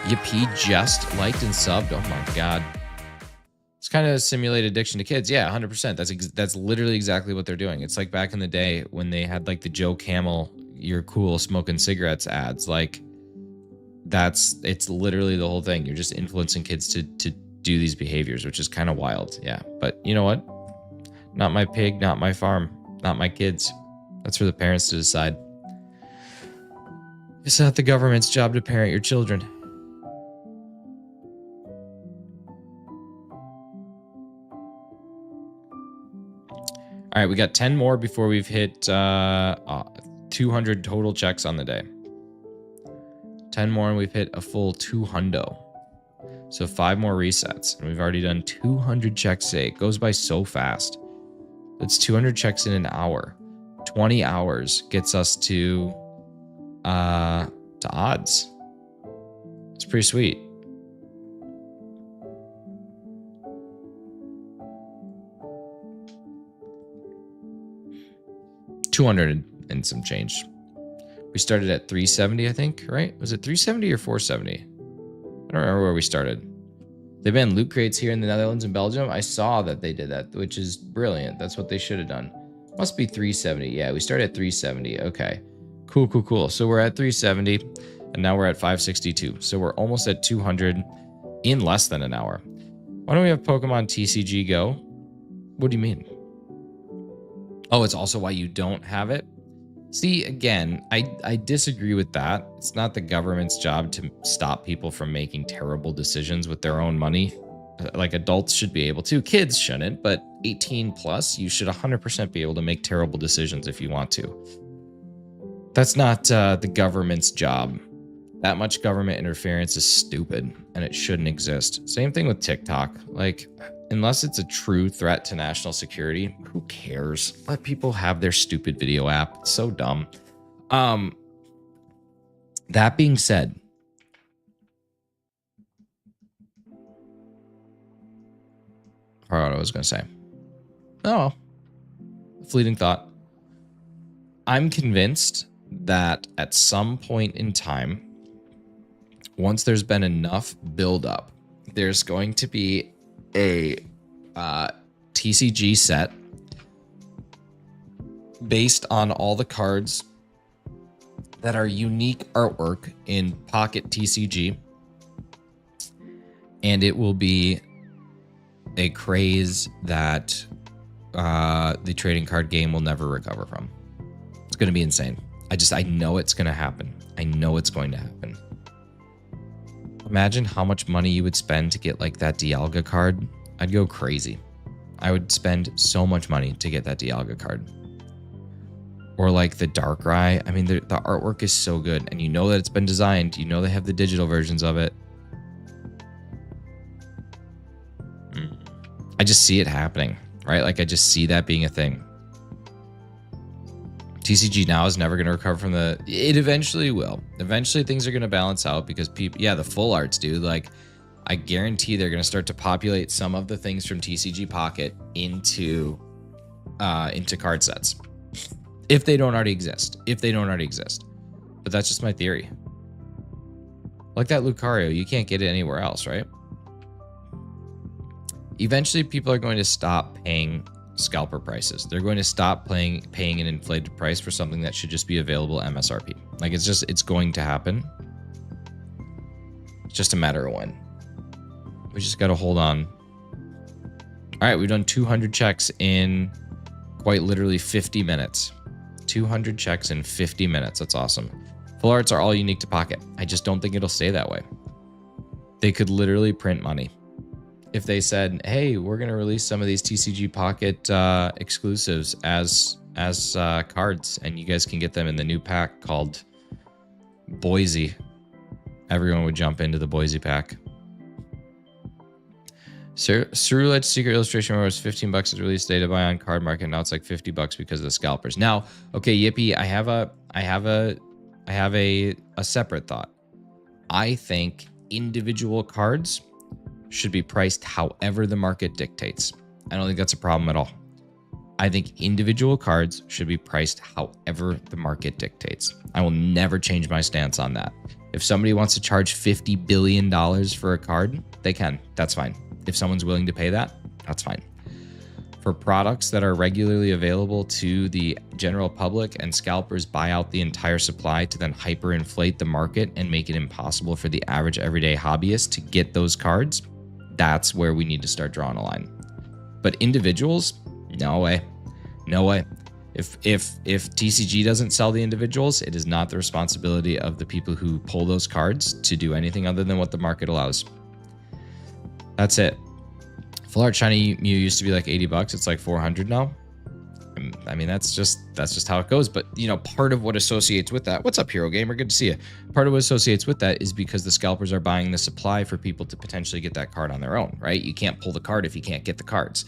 Yippee just liked and subbed. Oh my God. It's kind of a simulated addiction to kids. Yeah, 100%. That's literally exactly what they're doing. It's like back in the day when they had like the Joe Camel, you're cool smoking cigarettes ads. Like it's literally the whole thing. You're just influencing kids to do these behaviors, which is kind of wild. Yeah, but you know what? Not my pig, not my farm, not my kids. That's for the parents to decide. It's not the government's job to parent your children. All right, we got 10 more before we've hit 200 total checks on the day. 10 more and we've hit a full 200. So 5 more resets. And we've already done 200 checks today. It goes by so fast. It's 200 checks in an hour. 20 hours gets us to odds. It's pretty sweet. $200 and some change. We started at 370, I think, right? Was it 370 or 470? I don't remember where we started. They've been loot crates here in the Netherlands and Belgium. I saw that they did that, which is brilliant. That's what they should have done. Must be 370. Yeah, we started at 370. Okay. Cool. So we're at 370, and now we're at 562. So we're almost at 200 in less than an hour. Why don't we have Pokemon TCG Go? What do you mean? Oh, it's also why you don't have it? See, again, I disagree with that. It's not the government's job to stop people from making terrible decisions with their own money. Like, adults should be able to. Kids shouldn't, but 18 plus, you should 100% be able to make terrible decisions if you want to. That's not the government's job. That much government interference is stupid, and it shouldn't exist. Same thing with TikTok. Like, unless it's a true threat to national security, who cares? Let people have their stupid video app. It's so dumb. That being said, I forgot what I was going to say. Oh, fleeting thought. I'm convinced that at some point in time, once there's been enough buildup, there's going to be a TCG set based on all the cards that are unique artwork in Pocket TCG, and it will be a craze that the trading card game will never recover from. It's going to be insane. I know it's going to happen. I know it's going to happen. Imagine how much money you would spend to get like that Dialga card. I'd go crazy. I would spend so much money to get that Dialga card. Or like the Darkrai. I mean, the artwork is so good, and you know that it's been designed. You know they have the digital versions of it. I just see it happening, right? Like, I just see that being a thing. TCG now is never going to recover from it eventually will. Eventually things are going to balance out because people, yeah, the full arts, dude. Like, I guarantee they're going to start to populate some of the things from TCG Pocket into card sets. If they don't already exist. But that's just my theory. Like that Lucario, you can't get it anywhere else, right? Eventually people are going to stop paying scalper prices. They're going to stop paying an inflated price for something that should just be available MSRP. Like, it's going to happen. It's just a matter of when. We just got to hold on. All right, we've done 200 checks in quite literally 50 minutes. 200 checks in 50 minutes. That's awesome. Full arts are all unique to Pocket. I just don't think it'll stay that way. They could literally print money. If they said, hey, we're going to release some of these TCG Pocket exclusives as cards, and you guys can get them in the new pack called Boise, everyone would jump into the Boise pack. Ceruledge Secret Illustration was $15 at release day to buy on card market. Now it's like $50 because of the scalpers. Now, okay, Yippee, I have a separate thought. I think individual cards should be priced however the market dictates. I don't think that's a problem at all. I think individual cards should be priced however the market dictates. I will never change my stance on that. If somebody wants to charge $50 billion for a card, they can. That's fine. If someone's willing to pay that, that's fine. For products that are regularly available to the general public and scalpers buy out the entire supply to then hyperinflate the market and make it impossible for the average everyday hobbyist to get those cards, that's where we need to start drawing a line. But individuals, no way. No way. If TCG doesn't sell the individuals, it is not the responsibility of the people who pull those cards to do anything other than what the market allows. That's it. Full art shiny Mew used to be like $80. It's like $400 now. I mean, that's just how it goes. But, you know, part of what associates with that, what's up, Hero Gamer? Good to see you. Part of what associates with that is because the scalpers are buying the supply for people to potentially get that card on their own, right? You can't pull the card if you can't get the cards.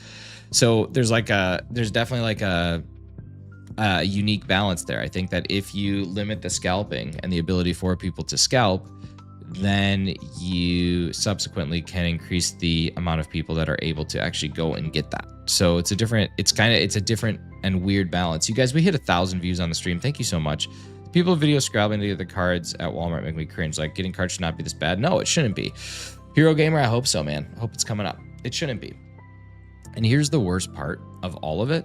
So there's definitely like a unique balance there. I think that if you limit the scalping and the ability for people to scalp, then you subsequently can increase the amount of people that are able to actually go and get that. So it's a different and weird balance. You guys, we hit 1,000 views on the stream. Thank you so much. People video scrabbling to get the cards at Walmart make me cringe. Like, getting cards should not be this bad. No, it shouldn't be. Hero Gamer, I hope so, man. I hope it's coming up. It shouldn't be. And here's the worst part of all of it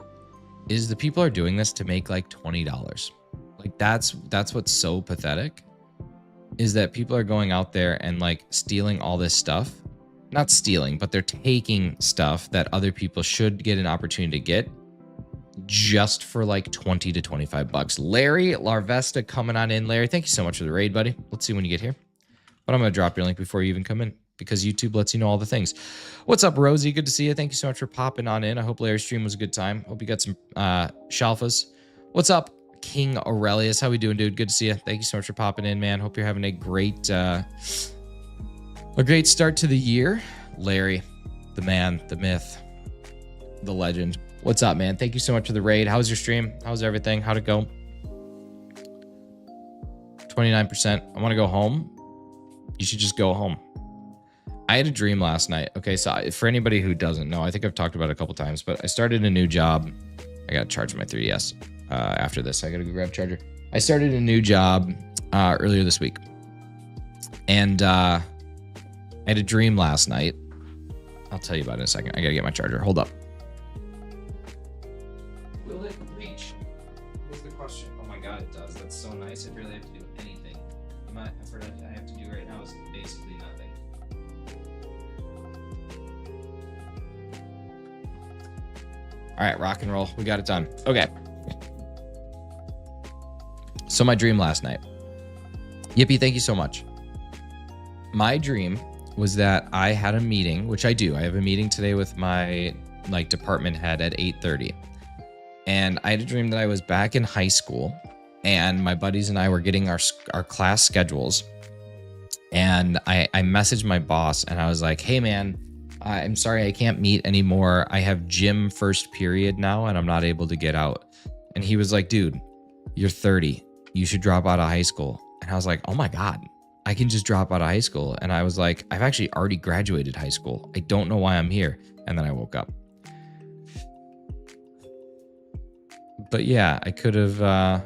is the people are doing this to make like $20. Like that's what's so pathetic is that people are going out there and like stealing all this stuff. Not stealing, but they're taking stuff that other people should get an opportunity to get just for like 20 to 25 bucks. Larry Larvesta coming on in. Larry, thank you so much for the raid, buddy. Let's see when you get here. But I'm going to drop your link before you even come in because YouTube lets you know all the things. What's up, Rosie? Good to see you. Thank you so much for popping on in. I hope Larry's stream was a good time. Hope you got some shalfas. What's up, King Aurelius? How we doing, dude? Good to see you. Thank you so much for popping in, man. Hope you're having a great start to the year. Larry, the man, the myth, the legend. What's up, man? Thank you so much for the raid. How was your stream? How's everything? How'd it go? 29%. I want to go home. You should just go home. I had a dream last night. Okay, so for anybody who doesn't know, I think I've talked about it a couple times, but I started a new job. I got to charge my 3DS after this. I got to go grab a charger. I started a new job earlier this week. And I had a dream last night. I'll tell you about it in a second. I got to get my charger. Hold up. Will it reach? What's the question? Oh my God, it does. That's so nice. I barely have to do anything. My effort I have to do right now is basically nothing. All right, rock and roll. We got it done. Okay. So my dream last night. Yippee, thank you so much. My dream was that I had a meeting, which I do. I have a meeting today with my department head at 8:30. And I had a dream that I was back in high school and my buddies and I were getting our class schedules. And I messaged my boss and I was like, hey man, I'm sorry I can't meet anymore. I have gym first period now and I'm not able to get out. And he was like, dude, you're 30. You should drop out of high school. And I was like, oh my God, I can just drop out of high school. And I was like, I've actually already graduated high school. I don't know why I'm here. And then I woke up. But yeah, I could have, I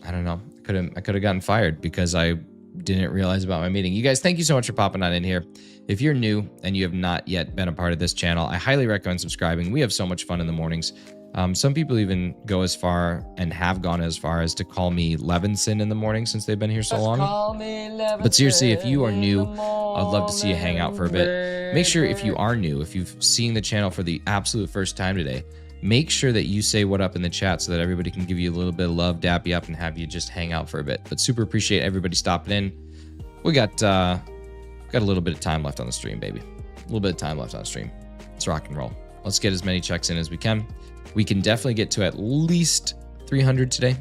don't know. I could have gotten fired because I didn't realize about my meeting. You guys, thank you so much for popping on in here. If you're new and you have not yet been a part of this channel, I highly recommend subscribing. We have so much fun in the mornings. Some people even go as far and have gone as far as to call me Levinson in the morning since they've been here so long. But seriously, if you are new, I'd love to see you hang out for a bit. Make sure if you are new, if you've seen the channel for the absolute first time today, make sure that you say what up in the chat so that everybody can give you a little bit of love, dap you up, and have you just hang out for a bit. But super appreciate everybody stopping in. We got a little bit of time left on the stream, baby. A little bit of time left on the stream. Let's rock and roll. Let's get as many checks in as we can. We can definitely get to at least 300 today.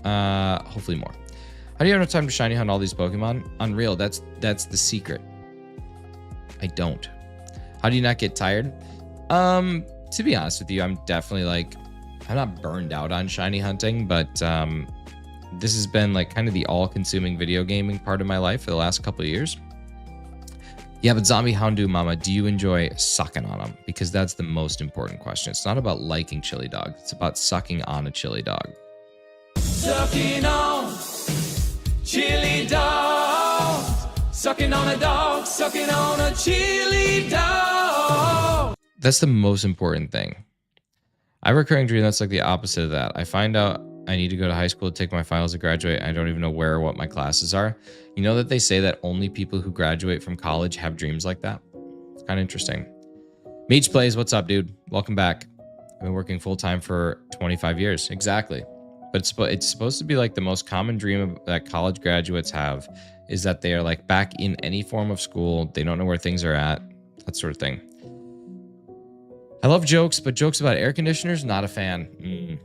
Hopefully more. How do you have enough time to shiny hunt all these Pokemon? Unreal. That's the secret. I don't. How do you not get tired? To be honest with you, I'm definitely I'm not burned out on shiny hunting, but this has been kind of the all-consuming video gaming part of my life for the last couple of years. Yeah, but Zombie Houndu Mama, do you enjoy sucking on them? Because that's the most important question. It's not about liking chili dog. It's about sucking on a chili dog. Sucking on chili dog. Sucking on a dog. Sucking on a chili dog. That's the most important thing. I have a recurring dream that's the opposite of that. I find out I need to go to high school to take my finals to graduate. I don't even know where or what my classes are. You know that they say that only people who graduate from college have dreams like that? It's kind of interesting. Meech Plays, what's up, dude? Welcome back. I've been working full-time for 25 years. Exactly. But it's supposed to be the most common dream that college graduates have is that they are back in any form of school. They don't know where things are at. That sort of thing. I love jokes, but jokes about air conditioners, not a fan.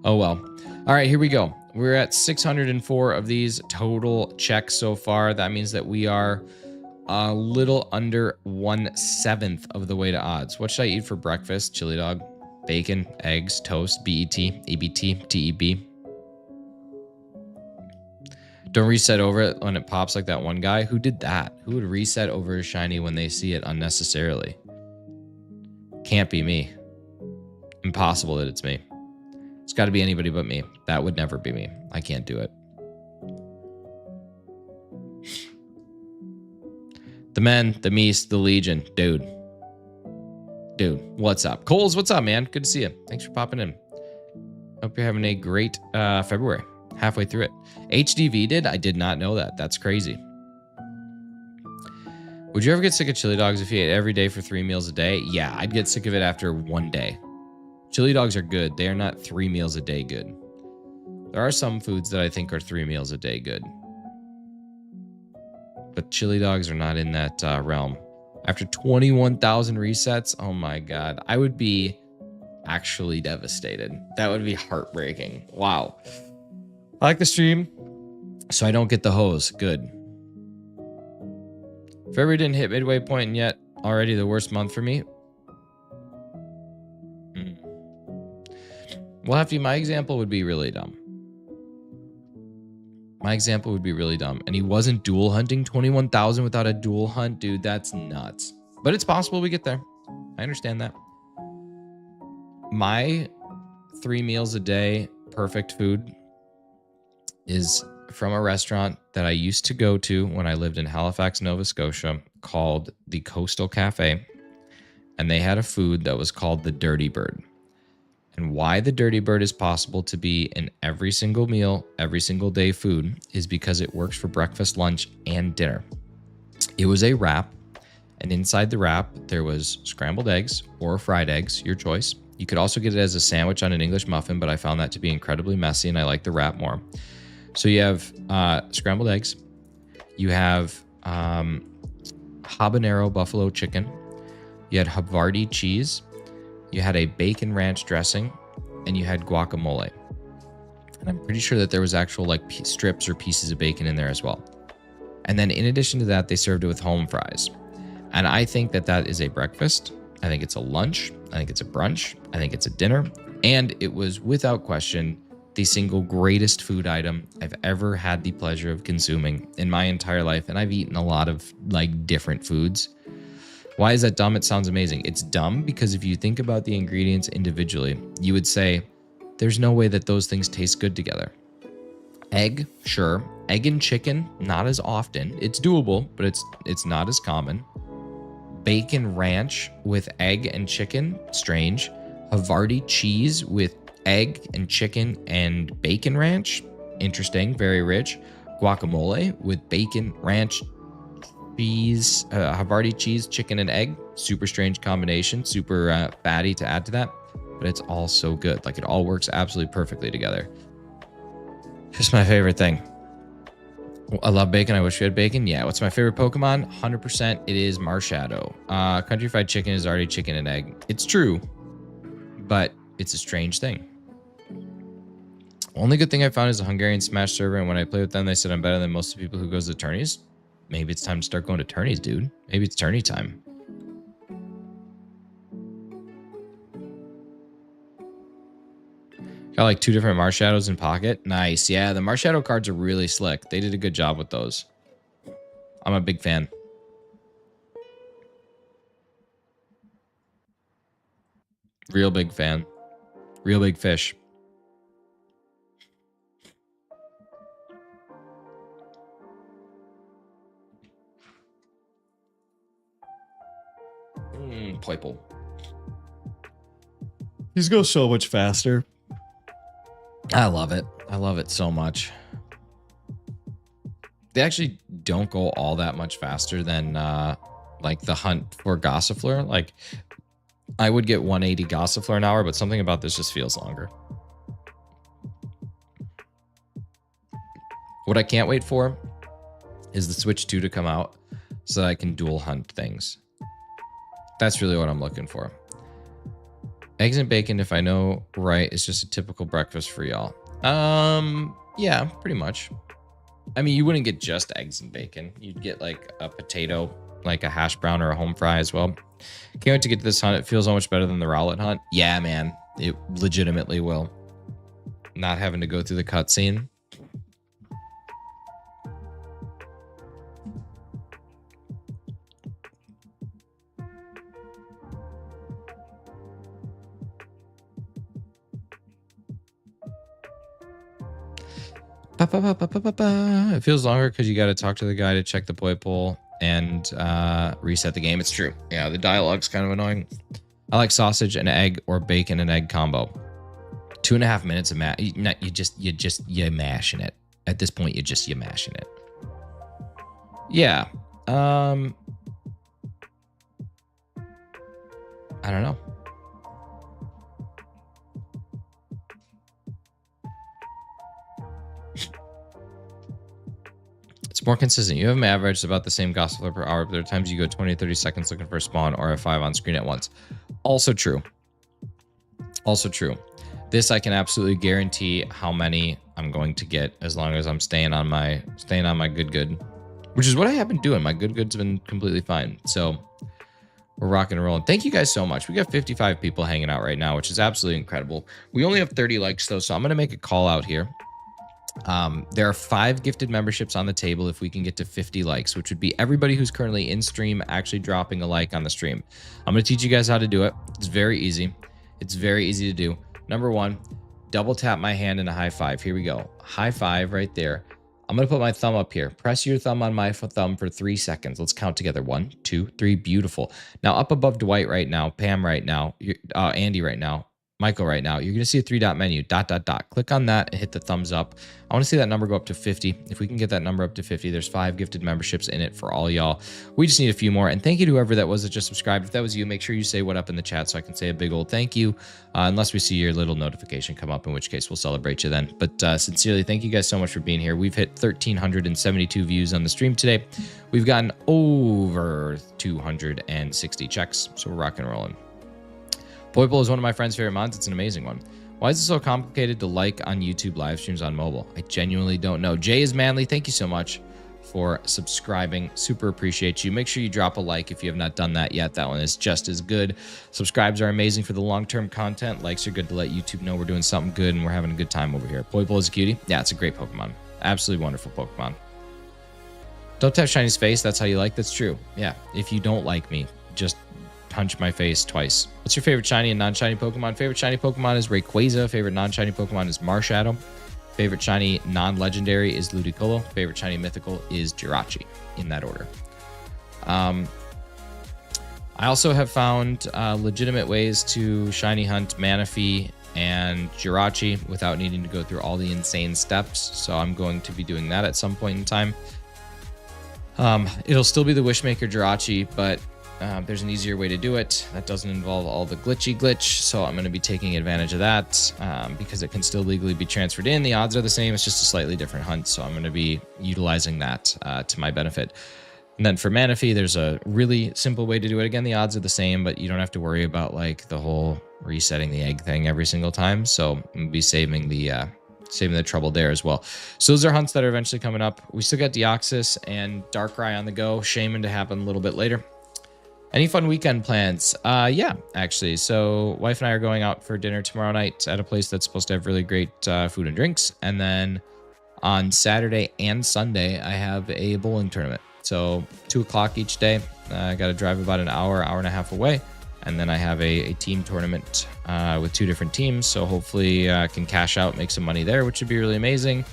Oh well. All right, here we go. We're at 604 of these total checks so far. That means that we are a little under 1/7 of the way to odds. What should I eat for breakfast? Chili dog, bacon, eggs, toast, BET, EBT, TEB. Don't reset over it when it pops like that one guy. Who did that? Who would reset over a shiny when they see it unnecessarily? Can't be me. Impossible that it's me. It's got to be anybody but me. That would never be me. I can't do it. The men, the Meese, the Legion. Dude, what's up? Coles, what's up, man? Good to see you. Thanks for popping in. Hope you're having a great February. Halfway through it. HDV did? I did not know that. That's crazy. Would you ever get sick of chili dogs if you ate every day for 3 meals a day? Yeah, I'd get sick of it after 1 day. Chili dogs are good. They are not 3 meals a day good. There are some foods that I think are 3 meals a day good. But chili dogs are not in that realm. After 21,000 resets, oh my God, I would be actually devastated. That would be heartbreaking. Wow. I like the stream, so I don't get the hose. Good. February didn't hit midway point yet. Already the worst month for me. Well, Hefty, my example would be really dumb. My example would be really dumb. And he wasn't dual hunting 21,000 without a dual hunt. Dude, that's nuts. But it's possible we get there. I understand that. My 3 meals a day perfect food is from a restaurant that I used to go to when I lived in Halifax, Nova Scotia, called the Coastal Cafe. And they had a food that was called the Dirty Bird. And why the Dirty Bird is possible to be in every single meal, every single day food is because it works for breakfast, lunch, and dinner. It was a wrap, and inside the wrap, there was scrambled eggs or fried eggs, your choice. You could also get it as a sandwich on an English muffin, but I found that to be incredibly messy, and I like the wrap more. So you have scrambled eggs. You have habanero buffalo chicken. You had Havarti cheese. You had a bacon ranch dressing, and you had guacamole. And I'm pretty sure that there was actual like strips or pieces of bacon in there as well. And then in addition to that, they served it with home fries. And I think that that is a breakfast. I think it's a lunch. I think it's a brunch. I think it's a dinner. And it was without question the single greatest food item I've ever had the pleasure of consuming in my entire life. And I've eaten a lot of like different foods. Why is that dumb? It sounds amazing. It's dumb because if you think about the ingredients individually, you would say, there's no way that those things taste good together. Egg, sure. Egg and chicken, not as often. It's doable, but it's not as common. Bacon ranch with egg and chicken, strange. Havarti cheese with egg and chicken and bacon ranch, interesting, very rich. Guacamole with bacon ranch, cheese, Havarti cheese, chicken, and egg. Super strange combination, super fatty to add to that, but it's all so good. Like it all works absolutely perfectly together. Just my favorite thing. I love bacon. I wish we had bacon. Yeah. What's my favorite Pokemon? 100% it is Marshadow. Country Fried Chicken is already chicken and egg. It's true, but it's a strange thing. Only good thing I found is a Hungarian Smash server, and when I play with them, they said I'm better than most of the people who goes to tourneys. Maybe it's time to start going to tourneys, dude. Maybe it's tourney time. Got like 2 different Marshadows in pocket. Nice. Yeah, the Marshadow cards are really slick. They did a good job with those. I'm a big fan. Real big fan. Real big fish. Playpool. These go so much faster. I love it. I love it so much. They actually don't go all that much faster than like the hunt for Gossifleur. Like I would get 180 Gossifleur an hour, but something about this just feels longer. What I can't wait for is the Switch 2 to come out so that I can dual hunt things. That's really what I'm looking for. Eggs and bacon, if I know right, is just a typical breakfast for y'all. Yeah, pretty much. I mean, you wouldn't get just eggs and bacon. You'd get like a potato, like a hash brown or a home fry as well. Can't wait to get to this hunt. It feels so much better than the Rowlet hunt. Yeah, man. It legitimately will. Not having to go through the cutscene. It feels longer because you got to talk to the guy to check the Poipole and reset the game. It's true. Yeah, the dialogue's kind of annoying. I like sausage and egg or bacon and egg combo. 2.5 minutes of mash. You mashing it. At this point, you mashing it. Yeah. I don't know. It's more consistent. You have an average about the same gospel per hour, but there are times you go 20 to 30 seconds looking for a spawn or a 5 on screen at once. Also true. Also true. This I can absolutely guarantee how many I'm going to get as long as I'm staying on my good, which is what I have been doing. My good's been completely fine. So we're rocking and rolling. Thank you guys so much. We got 55 people hanging out right now, which is absolutely incredible. We only have 30 likes though, so I'm going to make a call out here. There are 5 gifted memberships on the table if we can get to 50 likes, which would be everybody who's currently in stream actually dropping a like on the stream. I'm going to teach you guys how to do it. It's very easy. It's very easy to do. Number 1, double tap my hand in a high five. Here we go. High five right there. I'm going to put my thumb up here. Press your thumb on my thumb for 3 seconds. Let's count together. 1, 2, 3. Beautiful. Now up above Dwight right now, Pam right now, Andy right now, Michael right now, you're going to see a 3-dot menu, ... Click on that and hit the thumbs up. I want to see that number go up to 50. If we can get that number up to 50, there's 5 gifted memberships in it for all y'all. We just need a few more. And thank you to whoever that was that just subscribed. If that was you, make sure you say what up in the chat so I can say a big old thank you. Unless we see your little notification come up, in which case we'll celebrate you then. But sincerely, thank you guys so much for being here. We've hit 1,372 views on the stream today. We've gotten over 260 checks. So we're rocking and rolling. Poipole is one of my friend's favorite mods. It's an amazing one. Why is it so complicated to like on YouTube live streams on mobile? I genuinely don't know. Jay is manly. Thank you so much for subscribing. Super appreciate you. Make sure you drop a like if you have not done that yet. That one is just as good. Subscribes are amazing for the long-term content. Likes are good to let YouTube know we're doing something good and we're having a good time over here. Poipole is a cutie. Yeah, it's a great Pokemon. Absolutely wonderful Pokemon. Don't tap Shiny's face. That's how you like. That's true. Yeah. If you don't like me, just punch my face twice. What's your favorite shiny and non-shiny Pokemon? Favorite shiny Pokemon is Rayquaza. Favorite non-shiny Pokemon is Marshadow. Favorite shiny non-legendary is Ludicolo. Favorite shiny mythical is Jirachi, in that order. I also have found legitimate ways to shiny hunt Manaphy and Jirachi without needing to go through all the insane steps. So I'm going to be doing that at some point in time. It'll still be the Wishmaker Jirachi, but there's an easier way to do it that doesn't involve all the glitch, so I'm going to be taking advantage of that because it can still legally be transferred in. The odds are the same, it's just a slightly different hunt, so I'm going to be utilizing that to my benefit. And then for Manaphy, there's a really simple way to do it. Again, the odds are the same, but you don't have to worry about like the whole resetting the egg thing every single time, so I'm going to be saving the trouble there as well. So those are hunts that are eventually coming up. We still got Deoxys and Darkrai on the go, Shaman to happen a little bit later. Any fun weekend plans? Yeah, actually. So wife and I are going out for dinner tomorrow night at a place that's supposed to have really great food and drinks. And then on Saturday and Sunday, I have a bowling tournament. So 2 o'clock each day. I got to drive about an hour and a half away. And then I have a team tournament with 2 different teams. So hopefully I can cash out, make some money there, which would be really amazing.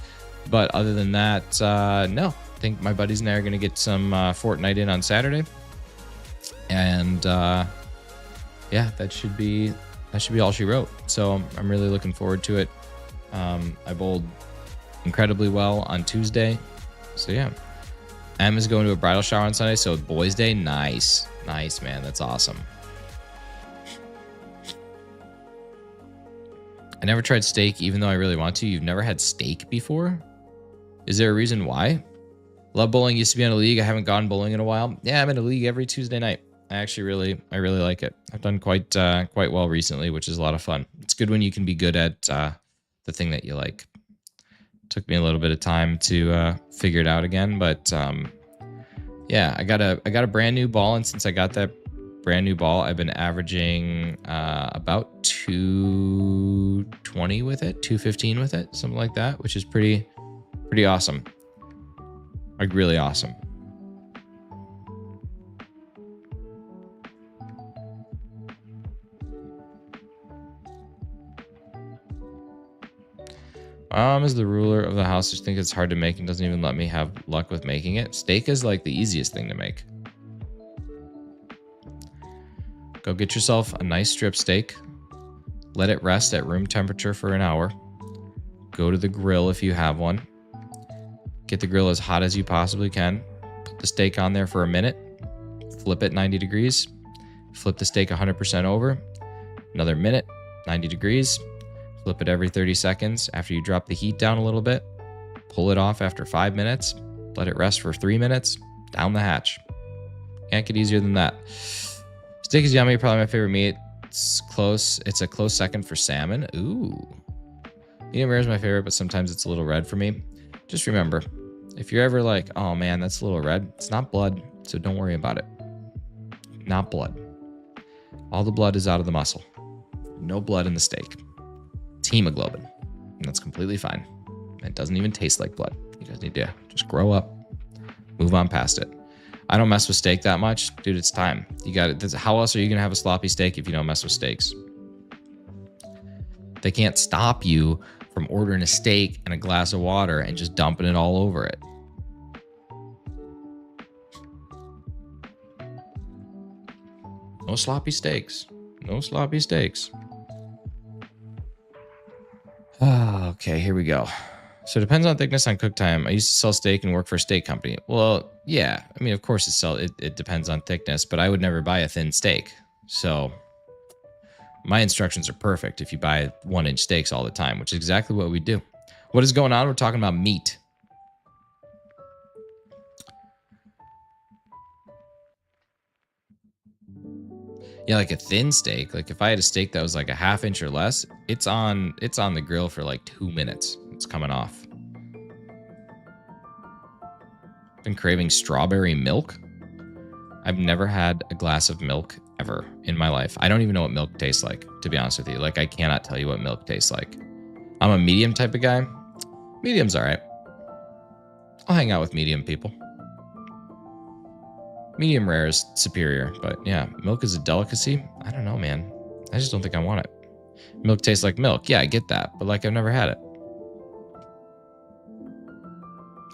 But other than that, no. I think my buddies and I are going to get some Fortnite in on Saturday. And yeah, that should be all she wrote. So I'm really looking forward to it. I bowled incredibly well on Tuesday. So yeah. Em is going to a bridal shower on Sunday, so boys' day. Nice, man. That's awesome. I never tried steak, even though I really want to. You've never had steak before? Is there a reason why? Love bowling. Used to be in a league. I haven't gone bowling in a while. Yeah, I'm in a league every Tuesday night. I really like it. I've done quite well recently, which is a lot of fun. It's good when you can be good at the thing that you like. Took me a little bit of time to figure it out again, but yeah, I got a brand new ball, and since I got that brand new ball, I've been averaging about 220 with it, 215 with it, something like that, which is pretty awesome. Like really awesome. Mom is the ruler of the house. I just think it's hard to make and doesn't even let me have luck with making it. Steak is like the easiest thing to make. Go get yourself a nice strip steak. Let it rest at room temperature for an hour. Go to the grill if you have one. Get the grill as hot as you possibly can. Put the steak on there for a minute. Flip it 90 degrees. Flip the steak 100% over. Another minute, 90 degrees. Flip it every 30 seconds. After you drop the heat down a little bit, pull it off after 5 minutes. Let it rest for 3 minutes. Down the hatch. Can't get easier than that. Steak is yummy. Probably my favorite meat. It's close. It's a close second for salmon. Ooh. Medium rare is my favorite, but sometimes it's a little red for me. Just remember, if you're ever like, oh man, that's a little red, it's not blood, so don't worry about it. Not blood. All the blood is out of the muscle. No blood in the steak. It's hemoglobin, and that's completely fine. It doesn't even taste like blood. You guys need to just grow up, move on past it. I don't mess with steak that much. Dude, it's time. You got it. How else are you going to have a sloppy steak if you don't mess with steaks? They can't stop you from ordering a steak and a glass of water and just dumping it all over it. No sloppy steaks. No sloppy steaks. Okay, here we go. So it depends on thickness on cook time. I used to sell steak and work for a steak company. Well, yeah. I mean, of course it depends on thickness, but I would never buy a thin steak. So my instructions are perfect if you buy 1-inch steaks all the time, which is exactly what we do. What is going on? We're talking about meat. Yeah, like a thin steak. Like if I had a steak that was like a 1/2 inch or less, it's on the grill for like 2 minutes. It's coming off. Been craving strawberry milk. I've never had a glass of milk ever in my life. I don't even know what milk tastes like, to be honest with you. Like I cannot tell you what milk tastes like. I'm a medium type of guy. Medium's all right. I'll hang out with medium people. Medium rare is superior, but yeah, milk is a delicacy. I don't know, man. I just don't think I want it. Milk tastes like milk. Yeah, I get that, but like I've never had it.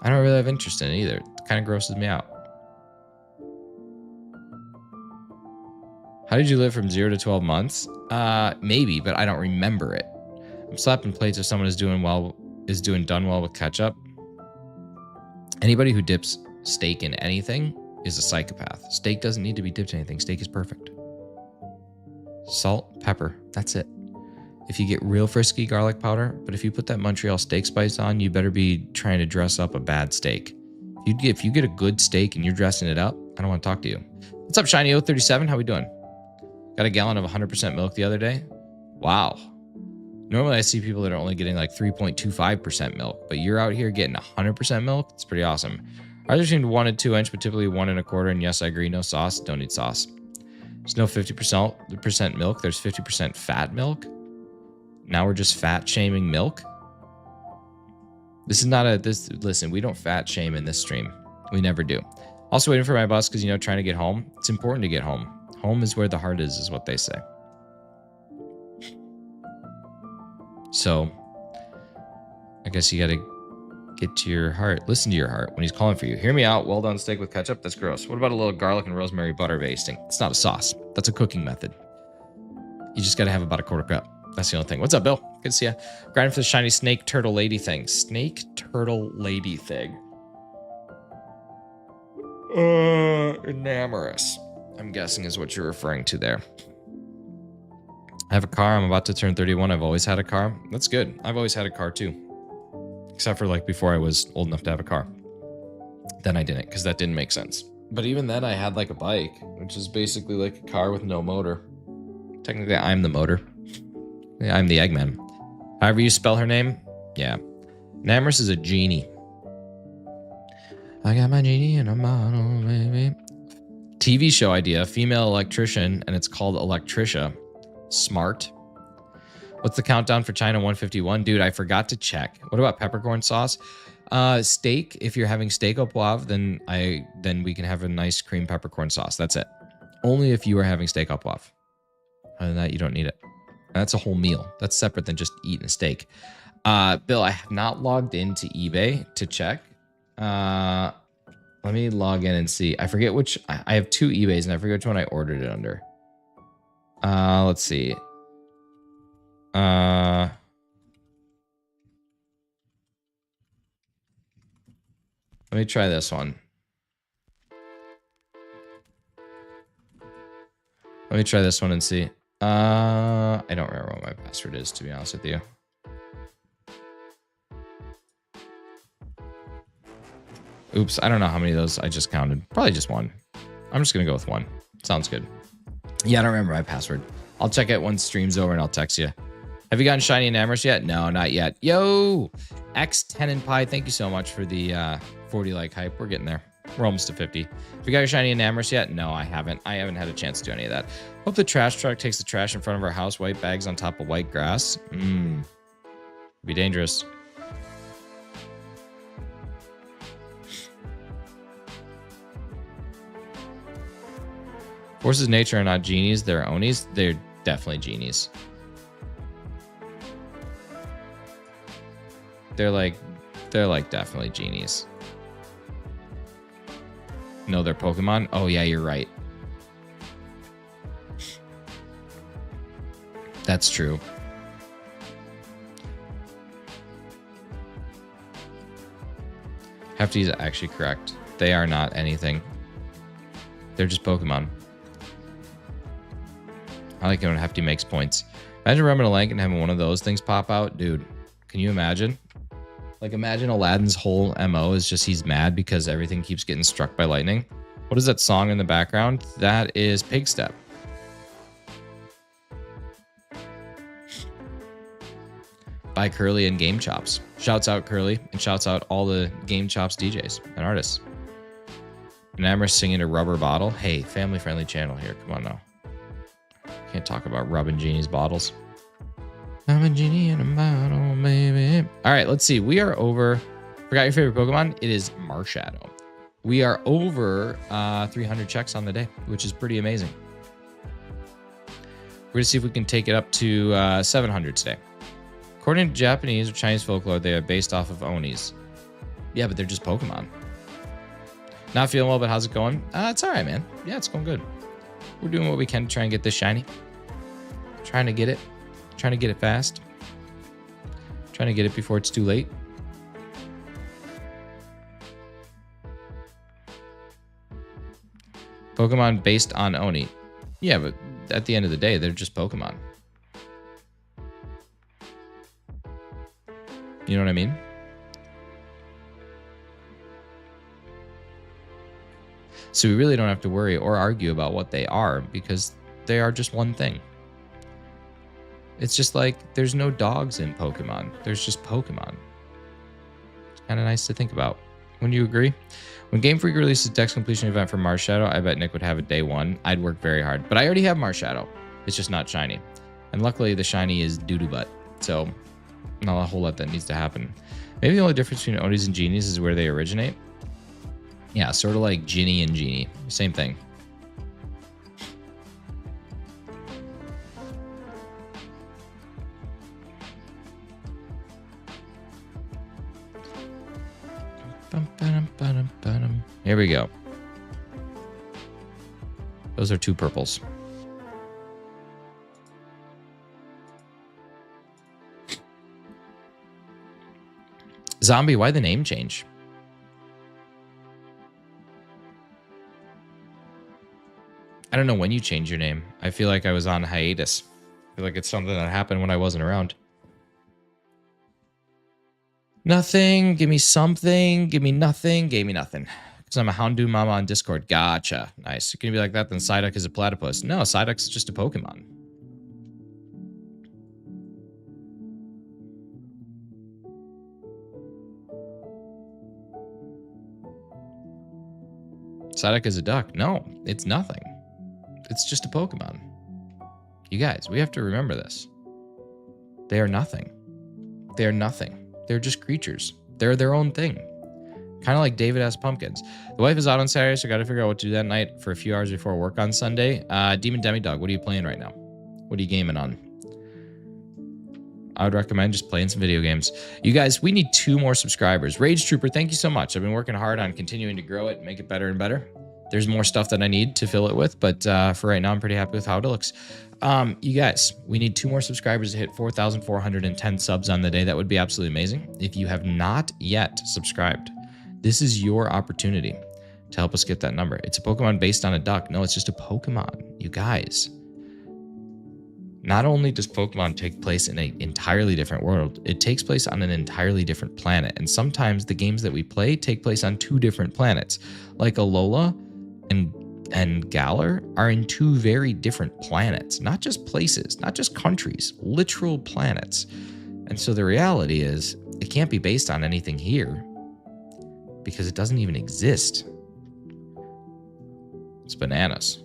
I don't really have interest in it either. It kind of grosses me out. How did you live from 0 to 12 months? Maybe, but I don't remember it. I'm slapping plates if someone is doing done well with ketchup. Anybody who dips steak in anything is a psychopath. Steak doesn't need to be dipped in anything. Steak is perfect. Salt, pepper, that's it. If you get real frisky, garlic powder, but if you put that Montreal steak spice on, you better be trying to dress up a bad steak. If you get a good steak and you're dressing it up, I don't want to talk to you. What's up, Shiny037? How we doing? Got a gallon of 100% milk the other day. Wow. Normally I see people that are only getting like 3.25% milk, but you're out here getting 100% milk. It's pretty awesome. Ours are between 1 and 2 inch, but typically 1 1/4. And yes, I agree. No sauce. Don't need sauce. There's no 50% milk. There's 50% fat milk. Now we're just fat shaming milk. This is not listen, we don't fat shame in this stream. We never do. Also waiting for my bus because, trying to get home. It's important to get home. Home is where the heart is what they say. So I guess you got to get to your heart. Listen to your heart when he's calling for you. Hear me out. Well done steak with ketchup. That's gross. What about a little garlic and rosemary butter basting? It's not a sauce. That's a cooking method. You just got to have about a 1/4 cup. That's the only thing. What's up, Bill? Good to see you. Grinding for the shiny snake turtle lady thing. Snake turtle lady thing. Enamorous, I'm guessing is what you're referring to there. I have a car. I'm about to turn 31. I've always had a car. That's good. I've always had a car too. Except for like before I was old enough to have a car. Then I didn't because that didn't make sense. But even then I had like a bike, which is basically like a car with no motor. Technically, I'm the motor. Yeah, I'm the Eggman. However you spell her name. Yeah. Namorous is a genie. I got my genie in a bottle, baby. TV show idea, female electrician, and it's called Electricia. Smart. What's the countdown for China 151? Dude, I forgot to check. What about peppercorn sauce? Steak. If you're having steak au poivre, then we can have a nice cream peppercorn sauce. That's it. Only if you are having steak au poivre. Other than that, you don't need it. That's a whole meal. That's separate than just eating a steak. Bill, I have not logged into eBay to check. Let me log in and see. I forget which. I have 2 eBays and I forget which one I ordered it under. Let's see. Let me try this one. Let me try this one and see. I don't remember what my password is, to be honest with you. Oops, I don't know how many of those I just counted. Probably just one. I'm just going to go with one. Sounds good. Yeah, I don't remember my password. I'll check it once stream's over and I'll text you. Have you gotten Shiny and Amorous yet? No, not yet. Yo! X10 and Pi, thank you so much for the 40 like hype. We're getting there. We're almost to 50. Have you got your Shiny and Amorous yet? No, I haven't. I haven't had a chance to do any of that. Hope the trash truck takes the trash in front of our house. White bags on top of white grass. Be dangerous. Forces nature are not genies, they're Onis. They're definitely genies. They're like definitely genies. No, they're Pokemon? Oh yeah, you're right. That's true. Hefty is actually correct. They are not anything. They're just Pokemon. I like it when Hefty makes points. Imagine rubbing a leg and having one of those things pop out. Dude, can you imagine? Like, imagine Aladdin's whole MO is just he's mad because everything keeps getting struck by lightning. What is that song in the background? That is Pig Step. By Curly and Game Chops. Shouts out Curly and shouts out all the Game Chops DJs and artists. And Amorous singing a Rubber Bottle. Hey, family-friendly channel here. Come on now. Can't talk about rubbing Genie's bottles. I'm a genie in a bottle, baby. All right, let's see. We are over. Forgot your favorite Pokemon? It is Marshadow. We are over 300 checks on the day, which is pretty amazing. We're going to see if we can take it up to 700 today. According to Japanese or Chinese folklore, they are based off of Onis. Yeah, but they're just Pokemon. Not feeling well, but how's it going? It's all right, man. Yeah, it's going good. We're doing what we can to try and get this shiny. Trying to get it. Trying to get it fast. Trying to get it before it's too late. Pokemon based on Oni. Yeah, but at the end of the day, they're just Pokemon. You know what I mean? So we really don't have to worry or argue about what they are because they are just one thing. It's just like there's no dogs in Pokemon. There's just Pokemon. It's kind of nice to think about. Wouldn't you agree? When Game Freak releases Dex completion event for Marshadow, I bet Nick would have it day 1. I'd work very hard. But I already have Marshadow. It's just not shiny. And luckily the shiny is doo-doo butt. So not a whole lot that needs to happen. Maybe the only difference between Onis and Genies is where they originate. Yeah, sort of like Ginny and Genie. Same thing. Here we go. Those are 2 purples. Zombie, why the name change? I don't know when you changed your name. I feel like I was on hiatus. I feel like it's something that happened when I wasn't around. Nothing. Give me something. Give me nothing. Gave me nothing. Because I'm a Houndoom Mama on Discord. Gotcha. Nice. You're going to be like that, then Psyduck is a platypus. No, Psyduck's just a Pokemon. Psyduck is a duck. No, it's nothing. It's just a Pokemon. You guys, we have to remember this. They are nothing. They are nothing. They're just creatures. They're their own thing. Kind of like David has pumpkins. The wife is out on Saturday, so I got to figure out what to do that night for a few hours before work on Sunday. Demon Demidog, what are you playing right now? What are you gaming on? I would recommend just playing some video games. You guys, we need 2 more subscribers. Rage Trooper, thank you so much. I've been working hard on continuing to grow it and make it better and better. There's more stuff that I need to fill it with, but for right now, I'm pretty happy with how it looks. You guys, we need 2 more subscribers to hit 4,410 subs on the day. That would be absolutely amazing. If you have not yet subscribed, this is your opportunity to help us get that number. It's a Pokemon based on a duck. No, it's just a Pokemon, you guys. Not only does Pokemon take place in an entirely different world, it takes place on an entirely different planet. And sometimes the games that we play take place on 2 different planets. Like Alola and Galar are in 2 very different planets. Not just places, not just countries, literal planets. And so the reality is, it can't be based on anything here because it doesn't even exist. It's bananas.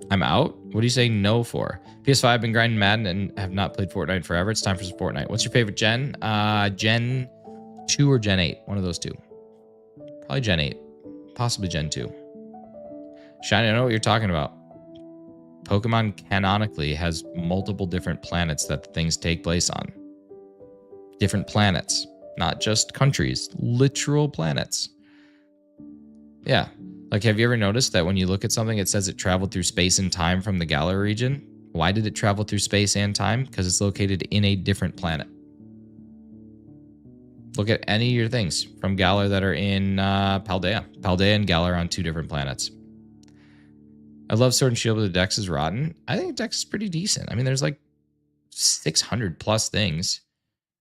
I'm out? What are you saying no for? PS5, I've been grinding Madden and have not played Fortnite forever. It's time for some Fortnite. What's your favorite gen? Gen 2 or Gen 8? One of those 2. Probably Gen 8. Possibly Gen 2. Shiny, I know what you're talking about. Pokemon canonically has multiple different planets that things take place on. Different planets. Not just countries. Literal planets. Yeah. Like, have you ever noticed that when you look at something, it says it traveled through space and time from the Galar region? Why did it travel through space and time? Because it's located in a different planet. Look at any of your things from Galar that are in Paldea. Paldea and Galar are on 2 different planets. I love Sword and Shield, but the Dex is rotten. I think Dex is pretty decent. I mean, there's like 600 plus things.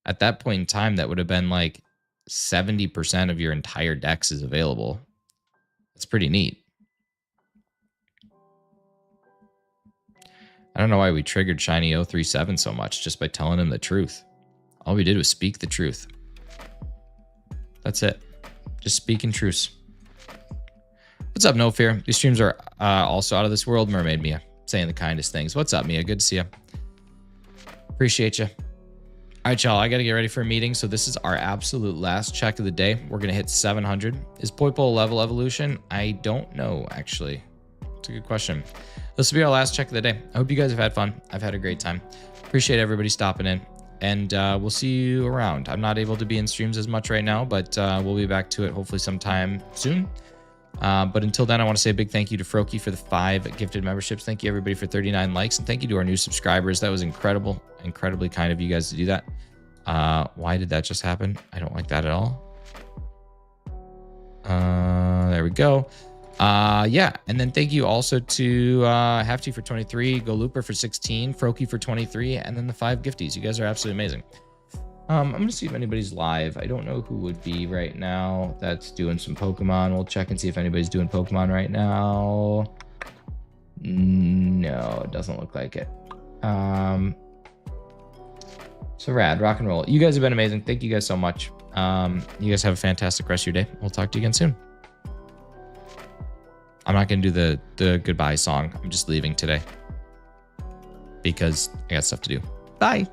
At that point in time, that would have been like 70% of your entire Dex is available. It's pretty neat. I don't know why we triggered Shiny 037 so much just by telling him the truth. All we did was speak the truth. That's it. Just speaking truths. What's up, No Fear? These streams are also out of this world. Mermaid Mia saying the kindest things. What's up, Mia? Good to see you. Appreciate you. All right, y'all, I got to get ready for a meeting. So this is our absolute last check of the day. We're going to hit 700. Is Poipole a level evolution? I don't know, actually. It's a good question. This will be our last check of the day. I hope you guys have had fun. I've had a great time. Appreciate everybody stopping in. And we'll see you around. I'm not able to be in streams as much right now, but we'll be back to it hopefully sometime soon. But until then, I want to say a big thank you to Froki for the 5 gifted memberships. Thank you, everybody, for 39 likes. And thank you to our new subscribers. That was incredible. Incredibly kind of you guys to do that. Why did that just happen? I don't like that at all. There we go. Yeah. And then thank you also to Hefty for 23, Go Looper for 16, Froki for 23, and then the 5 gifties. You guys are absolutely amazing. I'm going to see if anybody's live. I don't know who would be right now that's doing some Pokemon. We'll check and see if anybody's doing Pokemon right now. No, it doesn't look like it. So rad, rock and roll. You guys have been amazing. Thank you guys so much. You guys have a fantastic rest of your day. We'll talk to you again soon. I'm not going to do the goodbye song. I'm just leaving today because I got stuff to do. Bye.